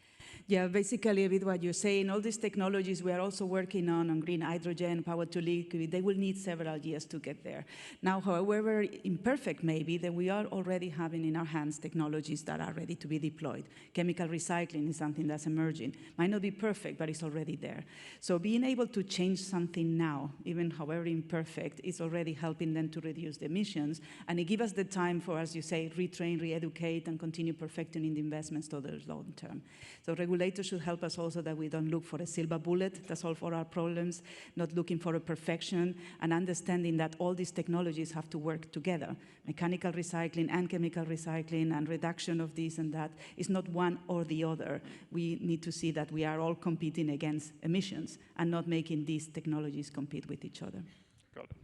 Yeah, basically a bit what you're saying, all these technologies we are also working on green hydrogen, power to liquid, they will need several years to get there. Now, however imperfect maybe, that we are already having in our hands technologies that are ready to be deployed. Chemical recycling is something that's emerging. Might not be perfect, but it's already there. So being able to change something now, even however imperfect, is already helping them to reduce the emissions, and it gives us the time for, as you say, retrain, re-educate, and continue perfecting in the investments to the long term. So regulators should help us also that we don't look for a silver bullet to solve all our problems, not looking for a perfection, and understanding that all these technologies have to work together. Mechanical recycling and chemical recycling and reduction of this and that is not one or the other. We need to see that we are all competing against emissions and not making these technologies compete with each other. Got it.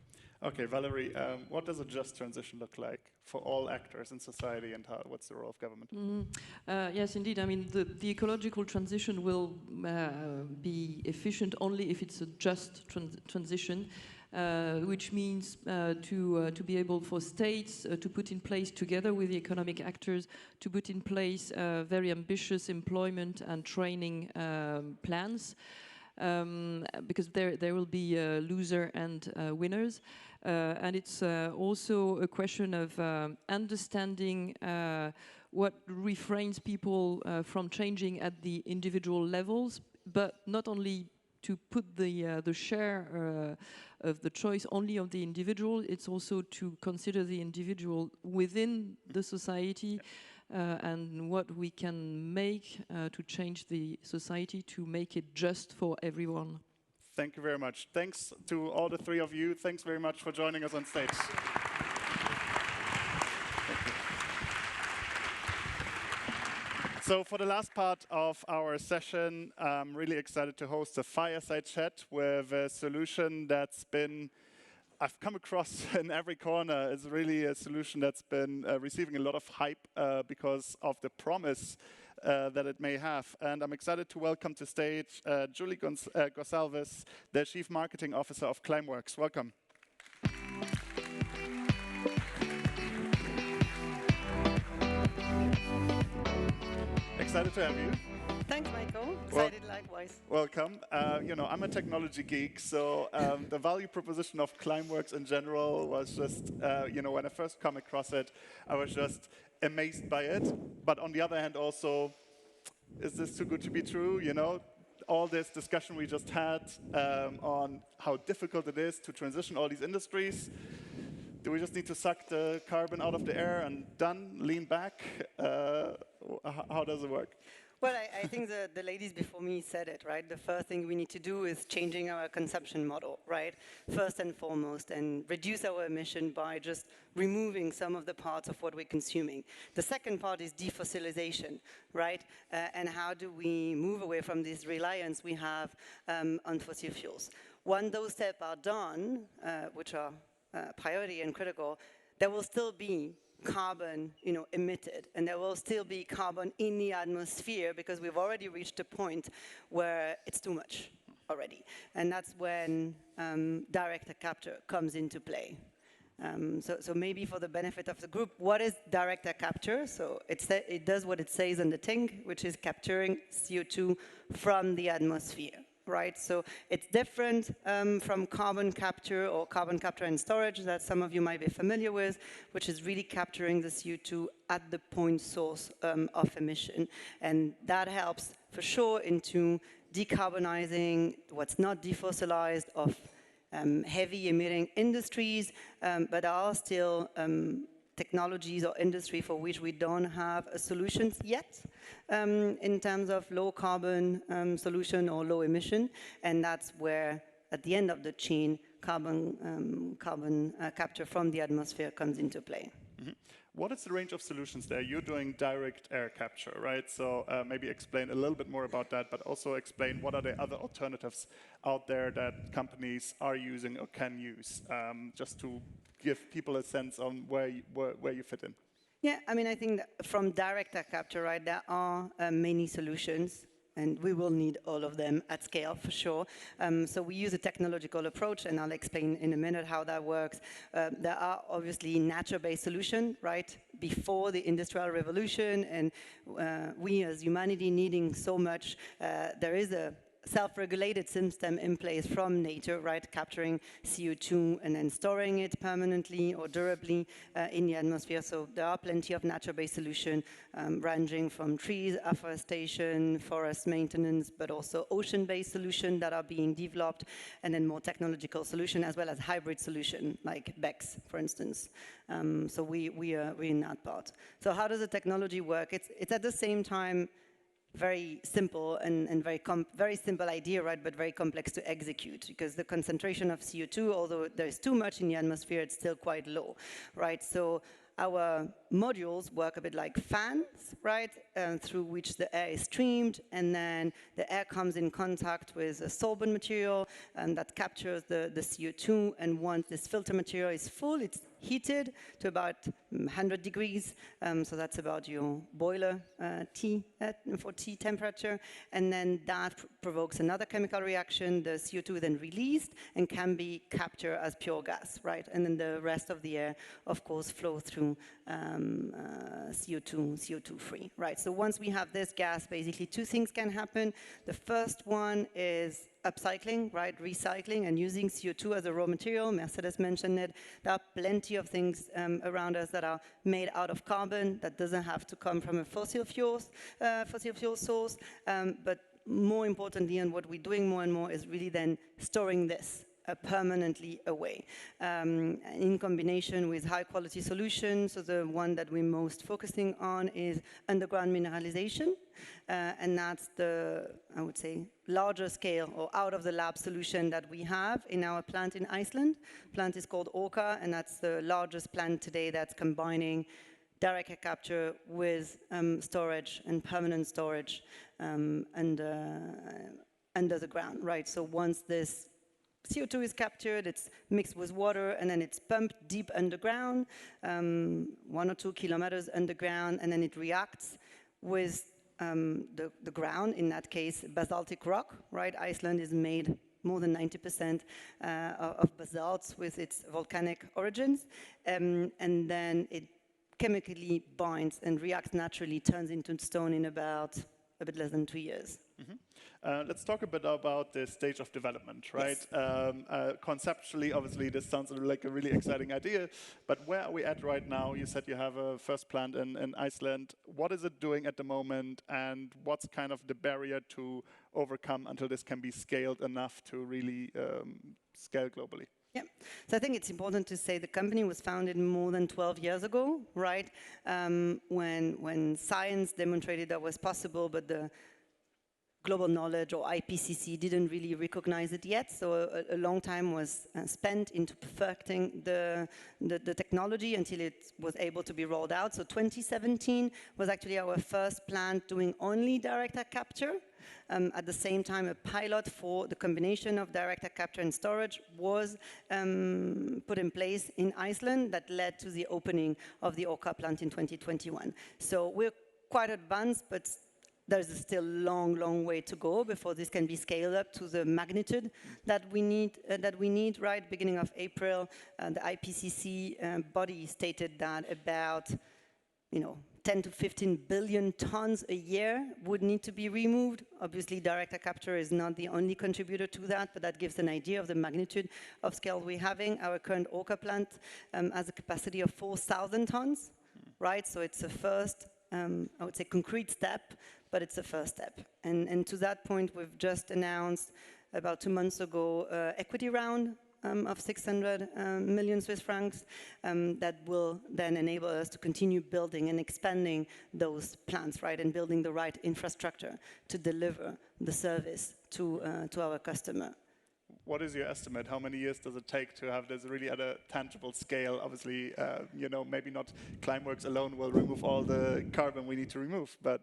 Okay, Valerie, what does a just transition look like for all actors in society, and what's the role of government? Yes, indeed. I mean, the ecological transition will be efficient only if it's a just transition, which means to be able for states to put in place, together with the economic actors, to put in place very ambitious employment and training plans. Because there will be losers and winners. And it's also a question of understanding what refrains people from changing at the individual levels, but not only to put the share of the choice only on the individual, it's also to consider the individual within the society, and what we can make to change the society to make it just for everyone. Thank you very much. Thanks to all the three of you. Thanks very much for joining us on stage. So for the last part of our session, I'm really excited to host a fireside chat with a solution that's been, I've come across in every corner. It's really a solution that's been receiving a lot of hype because of the promise that it may have. And I'm excited to welcome to stage Julie Gosalvez, the Chief Marketing Officer of Climeworks. Welcome. Excited to have you. Thanks, Maiko. Excited likewise. Welcome. You know, I'm a technology geek, so the value proposition of Climeworks in general was just, you know, when I first come across it, I was just amazed by it. But on the other hand, also, is this too good to be true? You know, all this discussion we just had on how difficult it is to transition all these industries. Do we just need to suck the carbon out of the air and done, lean back? How does it work? Well, I think the ladies before me said it, right? The first thing we need to do is changing our consumption model, right? First and foremost, and reduce our emission by just removing some of the parts of what we're consuming. The second part is defossilization, right? And how do we move away from this reliance we have on fossil fuels? Once those steps are done, which are priority and critical, there will still be carbon, you know, emitted, and there will still be carbon in the atmosphere because we've already reached a point where it's too much already, and that's when direct capture comes into play. So maybe for the benefit of the group, what is direct capture? So it does what it says on the tin, which is capturing CO2 from the atmosphere. Right, so it's different from carbon capture or carbon capture and storage that some of you might be familiar with, which is really capturing the CO2 at the point source of emission. And that helps for sure into decarbonizing what's not defossilized of heavy emitting industries, but are still technologies or industry for which we don't have solutions yet in terms of low carbon solution or low emission, and that's where at the end of the chain carbon capture from the atmosphere comes into play. Mm-hmm. What is the range of solutions there? You're doing direct air capture, right? So maybe explain a little bit more about that, but also explain what are the other alternatives out there that companies are using or can use, just to give people a sense on where you fit in. Yeah, I mean, I think that from direct air capture, right, there are many solutions, and we will need all of them at scale for sure. So we use a technological approach, and I'll explain in a minute how that works. There are obviously nature-based solutions, right? Before the Industrial Revolution, and we as humanity needing so much, there is a self-regulated system in place from nature, right, capturing CO2 and then storing it permanently or durably in the atmosphere. So there are plenty of nature-based solutions ranging from trees, afforestation, forest maintenance, but also ocean-based solutions that are being developed, and then more technological solutions as well as hybrid solutions like BECCS, for instance. So we're in that part. So how does the technology work? It's at the same time very simple and very simple idea, right, but very complex to execute because the concentration of CO2, although there's too much in the atmosphere, it's still quite low, right? So our modules work a bit like fans, right, through which the air is streamed, and then the air comes in contact with a sorbent material that captures the CO2, and once this filter material is full, it's heated to about 100 degrees, so that's about your boiler for tea temperature, and then that provokes another chemical reaction. The CO2 is then released and can be captured as pure gas, right? And then the rest of the air, of course, flow through CO2 free, right? So once we have this gas, basically two things can happen. The first one is upcycling, right, recycling and using CO2 as a raw material. Mercedes mentioned it. There are plenty of things around us that are made out of carbon that doesn't have to come from a fossil fuel source. But more importantly, and what we're doing more and more is really then storing this permanently away. In combination with high quality solutions, so the one that we're most focusing on is underground mineralization, and that's the, I would say, larger scale or out of the lab solution that we have in our plant in Iceland. Plant is called Orca, and that's the largest plant today that's combining direct air capture with storage and permanent storage under the ground, right? So once this CO2 is captured, it's mixed with water, and then it's pumped deep underground, 1 or 2 kilometers underground, and then it reacts with the ground, in that case, basaltic rock, right? Iceland is made more than 90% of basalts with its volcanic origins, and then it chemically binds and reacts naturally, turns into stone in about a bit less than 2 years. Mm-hmm. Let's talk a bit about the stage of development, right? Yes. Conceptually, obviously, this sounds like a really exciting idea, but where are we at right now? You said you have a first plant in Iceland. What is it doing at the moment, and what's kind of the barrier to overcome until this can be scaled enough to really scale globally? Yeah, so I think it's important to say the company was founded more than 12 years ago, right? When science demonstrated that was possible, but the global knowledge, or IPCC, didn't really recognize it yet. So a long time was spent into perfecting the technology until it was able to be rolled out. So 2017 was actually our first plant doing only direct air capture. At the same time, a pilot for the combination of direct air capture and storage was put in place in Iceland that led to the opening of the Orca plant in 2021. So we're quite advanced, but there's still a long way to go before this can be scaled up to the magnitude that we need, right? Beginning of April, the IPCC body stated that about, 10 to 15 billion tons a year would need to be removed. Obviously, direct air capture is not the only contributor to that, but that gives an idea of the magnitude of scale we're having. Our current Orca plant has a capacity of 4,000 tons, right? So it's a first, I would say, concrete step, but it's a first step. And to that point, we've just announced about 2 months ago equity round of 600 million Swiss francs that will then enable us to continue building and expanding those plants, right, and building the right infrastructure to deliver the service to our customer. What is your estimate? How many years does it take to have this really at a tangible scale? Obviously, maybe not Climeworks alone will remove all the carbon we need to remove, but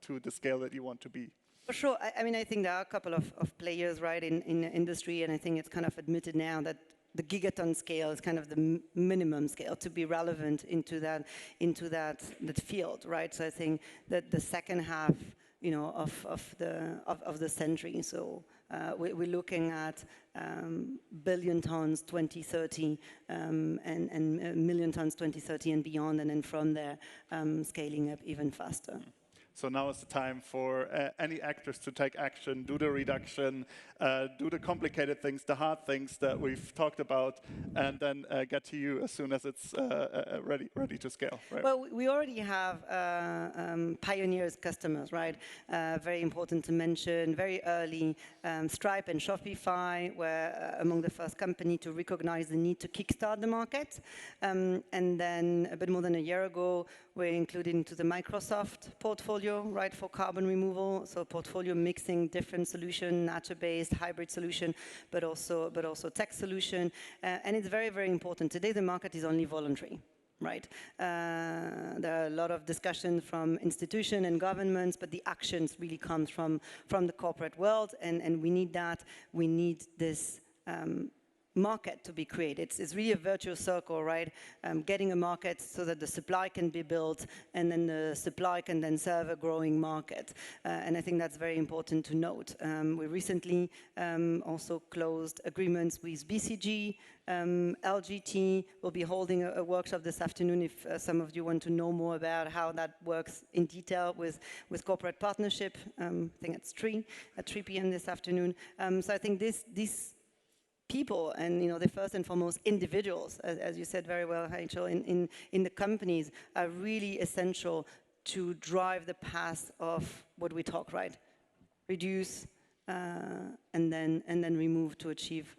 to the scale that you want to be. For sure. I mean, I think there are a couple of players, right, in the industry, and I think it's kind of admitted now that the gigaton scale is kind of the minimum scale to be relevant into that field, right? So I think that the second half, of the century. So we're looking at billion tons 2030 and million tons 2030 and beyond, and then from there scaling up even faster. So now is the time for any actors to take action, do the reduction, do the complicated things, the hard things that we've talked about, and then get to you as soon as it's ready to scale. Right? Well, we already have pioneers customers, right? Very important to mention, very early, Stripe and Shopify were among the first company to recognize the need to kickstart the market. And then a bit more than a year ago, we're included into the Microsoft portfolio, right, for carbon removal. So portfolio mixing different solution, nature-based, hybrid solution, but also tech solution. And it's very, very important. Today, the market is only voluntary. Right. There are a lot of discussions from institutions and governments, but the actions really come from the corporate world, and we need that. We need this market to be created. It's really a virtuous circle, right? Getting a market so that the supply can be built, and then the supply can then serve a growing market. And I think that's very important to note. We recently also closed agreements with BCG, LGT. We'll be holding a workshop this afternoon if some of you want to know more about how that works in detail with corporate partnership. I think it's at 3 p.m. this afternoon. So I think these people, and the first and foremost individuals, as you said very well, Rachel, in the companies, are really essential to drive the path of what we talk, right? Reduce, and then we move to achieve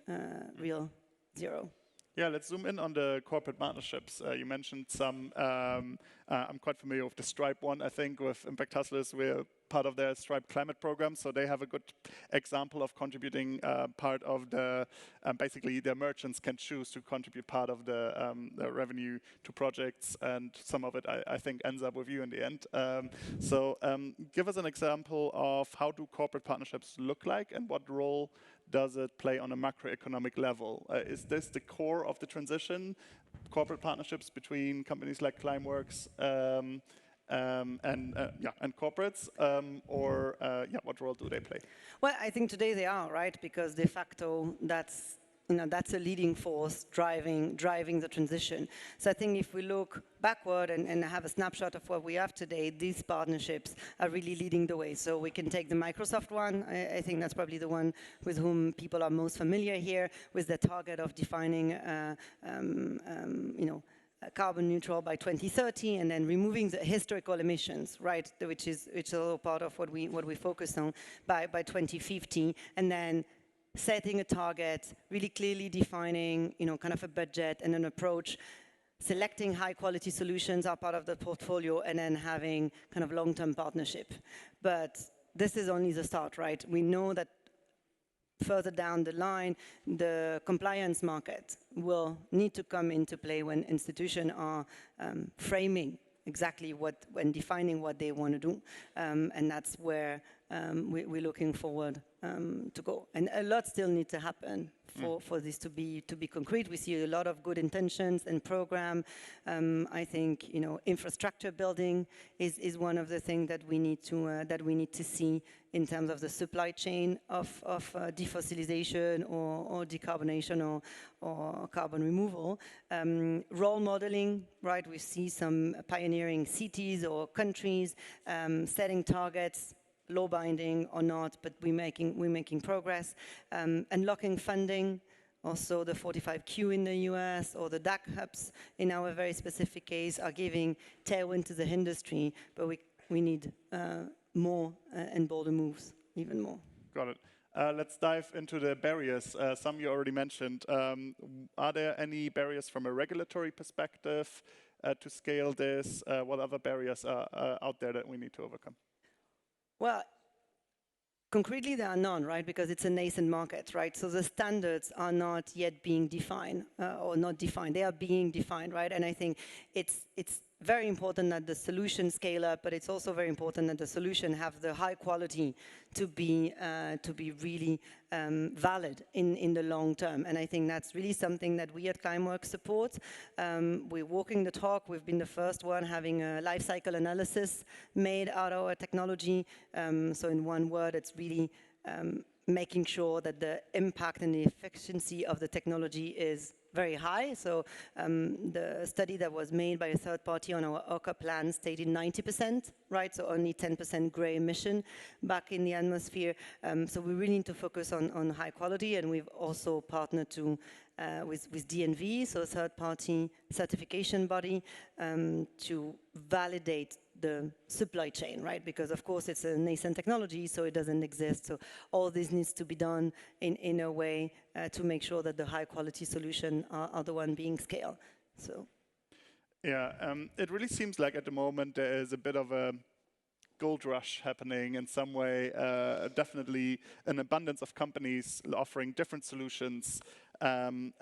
real zero. Yeah, let's zoom in on the corporate partnerships. You mentioned some. I'm quite familiar with the Stripe one. I think with Impact Hustlers, we're part of their Stripe climate program, so they have a good example of contributing part of the. Basically, the merchants can choose to contribute part of the revenue to projects, and some of it I think ends up with you in the end. So give us an example of how do corporate partnerships look like, and what role does it play on a macroeconomic level? Is this the core of the transition, corporate partnerships between companies like Climeworks and corporates, or what role do they play? Well, I think today they are, right, because de facto that's a leading force driving the transition. So I think if we look backward and have a snapshot of what we have today, these partnerships are really leading the way. So we can take the Microsoft one. I think that's probably the one with whom people are most familiar here, with the target of defining, carbon neutral by 2030, and then removing the historical emissions, right, which is all part of what we focus on by 2050, and then setting a target, really clearly defining, kind of a budget and an approach, selecting high quality solutions are part of the portfolio, and then having kind of long-term partnership. But this is only the start, right? We know that further down the line, the compliance market will need to come into play when institutions are framing exactly when defining what they want to do, and that's where we're looking forward to go. And a lot still needs to happen for this to be concrete. We see a lot of good intentions and program. I think infrastructure building is one of the things that we need to see in terms of the supply chain of defossilization or decarbonation or carbon removal. Role modeling, right? We see some pioneering cities or countries setting targets, law binding or not, but we're making progress. Unlocking funding, also the 45Q in the US or the DAC hubs in our very specific case are giving tailwind to the industry, but we need more and bolder moves, even more. Got it. Let's dive into the barriers. Some you already mentioned. Are there any barriers from a regulatory perspective to scale this? What other barriers are out there that we need to overcome? Well, concretely, there are none, right? Because it's a nascent market, right? So the standards are not yet being defined, or not defined. They are being defined, right? And I think it's very important that the solution scale up, but it's also very important that the solution have the high quality to be really valid in the long term. And I think that's really something that we at Climeworks support. We're walking the talk. We've been the first one having a life cycle analysis made out of our technology. So in one word, it's really making sure that the impact and the efficiency of the technology is very high. So the study that was made by a third party on our OCA plan stated 90%, right? So only 10% gray emission back in the atmosphere. So we really need to focus on high quality, and we've also partnered with DNV, so a third party certification body, to validate the supply chain, right? Because of course it's a nascent technology, so it doesn't exist. So all this needs to be done in a way to make sure that the high quality solution are the one being scaled. So, yeah, it really seems like at the moment there is a bit of a gold rush happening in some way. Definitely an abundance of companies offering different solutions, and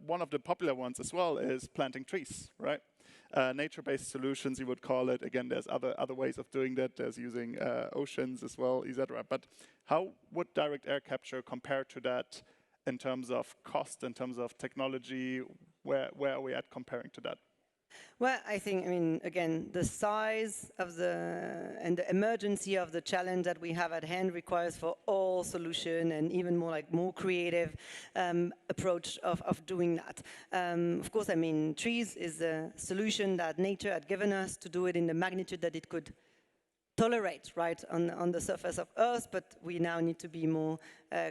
one of the popular ones as well is planting trees, right? Nature-based solutions, you would call it. Again, there's other ways of doing that. There's using oceans as well, etc. But how would direct air capture compare to that in terms of cost, in terms of technology? Where are we at comparing to that? Well, I think, again, the size of and the emergency of the challenge that we have at hand requires for all solution and even more creative approach of doing that. Of course, trees is a solution that nature had given us to do it in the magnitude that it could tolerate, right, on the surface of Earth, but we now need to be more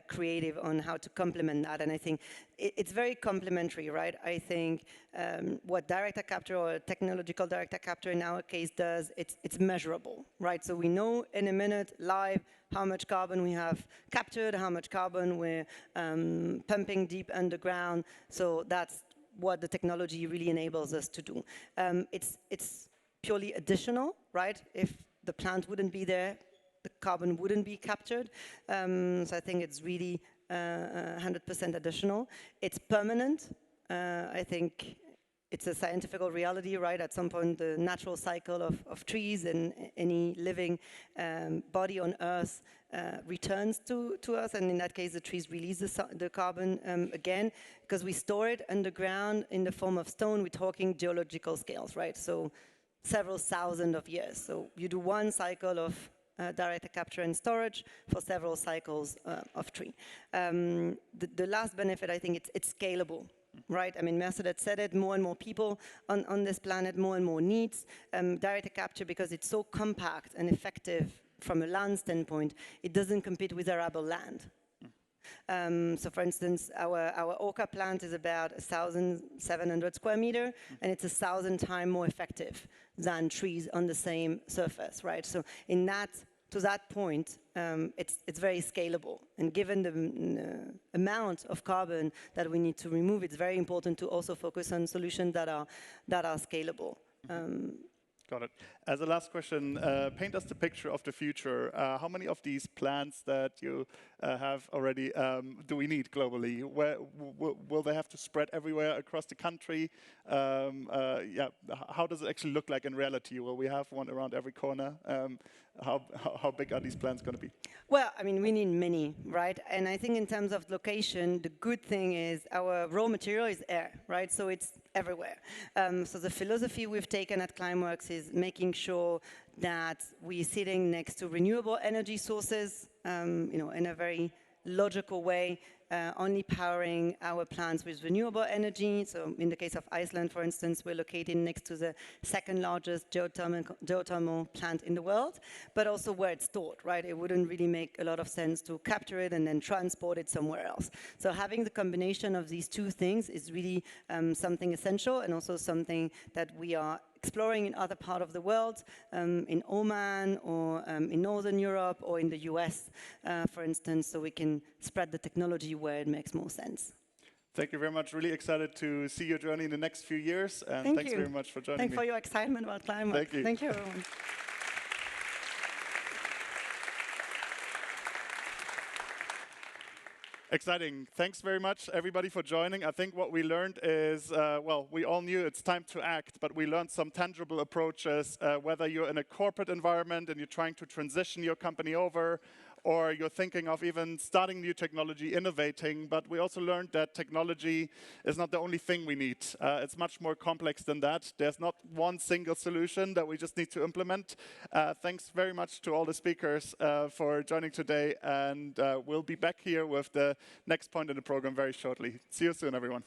creative on how to complement that. And I think it's very complementary, right? I think what direct air capture or technological direct air capture in our case does, it's measurable, right? So we know in a minute live how much carbon we have captured, how much carbon we're pumping deep underground. So that's what the technology really enables us to do. It's purely additional, right? If the plant wouldn't be there, the carbon wouldn't be captured. So I think it's really 100% additional. It's permanent. I think it's a scientific reality, right? At some point, the natural cycle of trees and any living body on Earth returns to us. And in that case, the trees release the carbon again, because we store it underground in the form of stone. We're talking geological scales, right? So several thousand of years. So you do one cycle of direct air capture and storage for several cycles of tree. The last benefit, I think, it's scalable. Right, I mean, Mercedes said it, more and more people on this planet, more and more needs. Direct air capture, because it's so compact and effective from a land standpoint, it doesn't compete with arable land. So for instance, our Orca plant is about 1,700 square meter, and it's 1,000 times more effective than trees on the same surface, right? So in that, to that point, it's very scalable. And given the amount of carbon that we need to remove, it's very important to also focus on solutions that are scalable. Got it. As a last question, paint us the picture of the future. How many of these plants that you have already do we need globally? Where will they have to spread everywhere across the country? Yeah, how does it actually look like in reality? Will we have one around every corner? How big are these plants going to be? Well, I mean, we need many, right? And I think in terms of location, the good thing is our raw material is air, right? So it's everywhere. So the philosophy we've taken at Climeworks is making sure that we're sitting next to renewable energy sources, you know, in a very logical way, only powering our plants with renewable energy. So in the case of Iceland, for instance, we're located next to the second largest geothermal plant in the world, but also where it's stored, right? It wouldn't really make a lot of sense to capture it and then transport it somewhere else. So having the combination of these two things is really something essential, and also something that we are exploring in other parts of the world, in Oman or in Northern Europe or in the US, for instance, so we can spread the technology where it makes more sense. Thank you very much. Really excited to see your journey in the next few years. And thanks very much for joining me. Thanks for your excitement about climate. Thank you. Thank you, everyone. Exciting. Thanks very much, everybody, for joining. I think what we learned is, well, we all knew it's time to act, but we learned some tangible approaches, whether you're in a corporate environment and you're trying to transition your company over, or you're thinking of even starting new technology, innovating. But we also learned that technology is not the only thing we need. It's much more complex than that. There's not one single solution that we just need to implement. Thanks very much to all the speakers for joining today. And we'll be back here with the next point in the program very shortly. See you soon, everyone.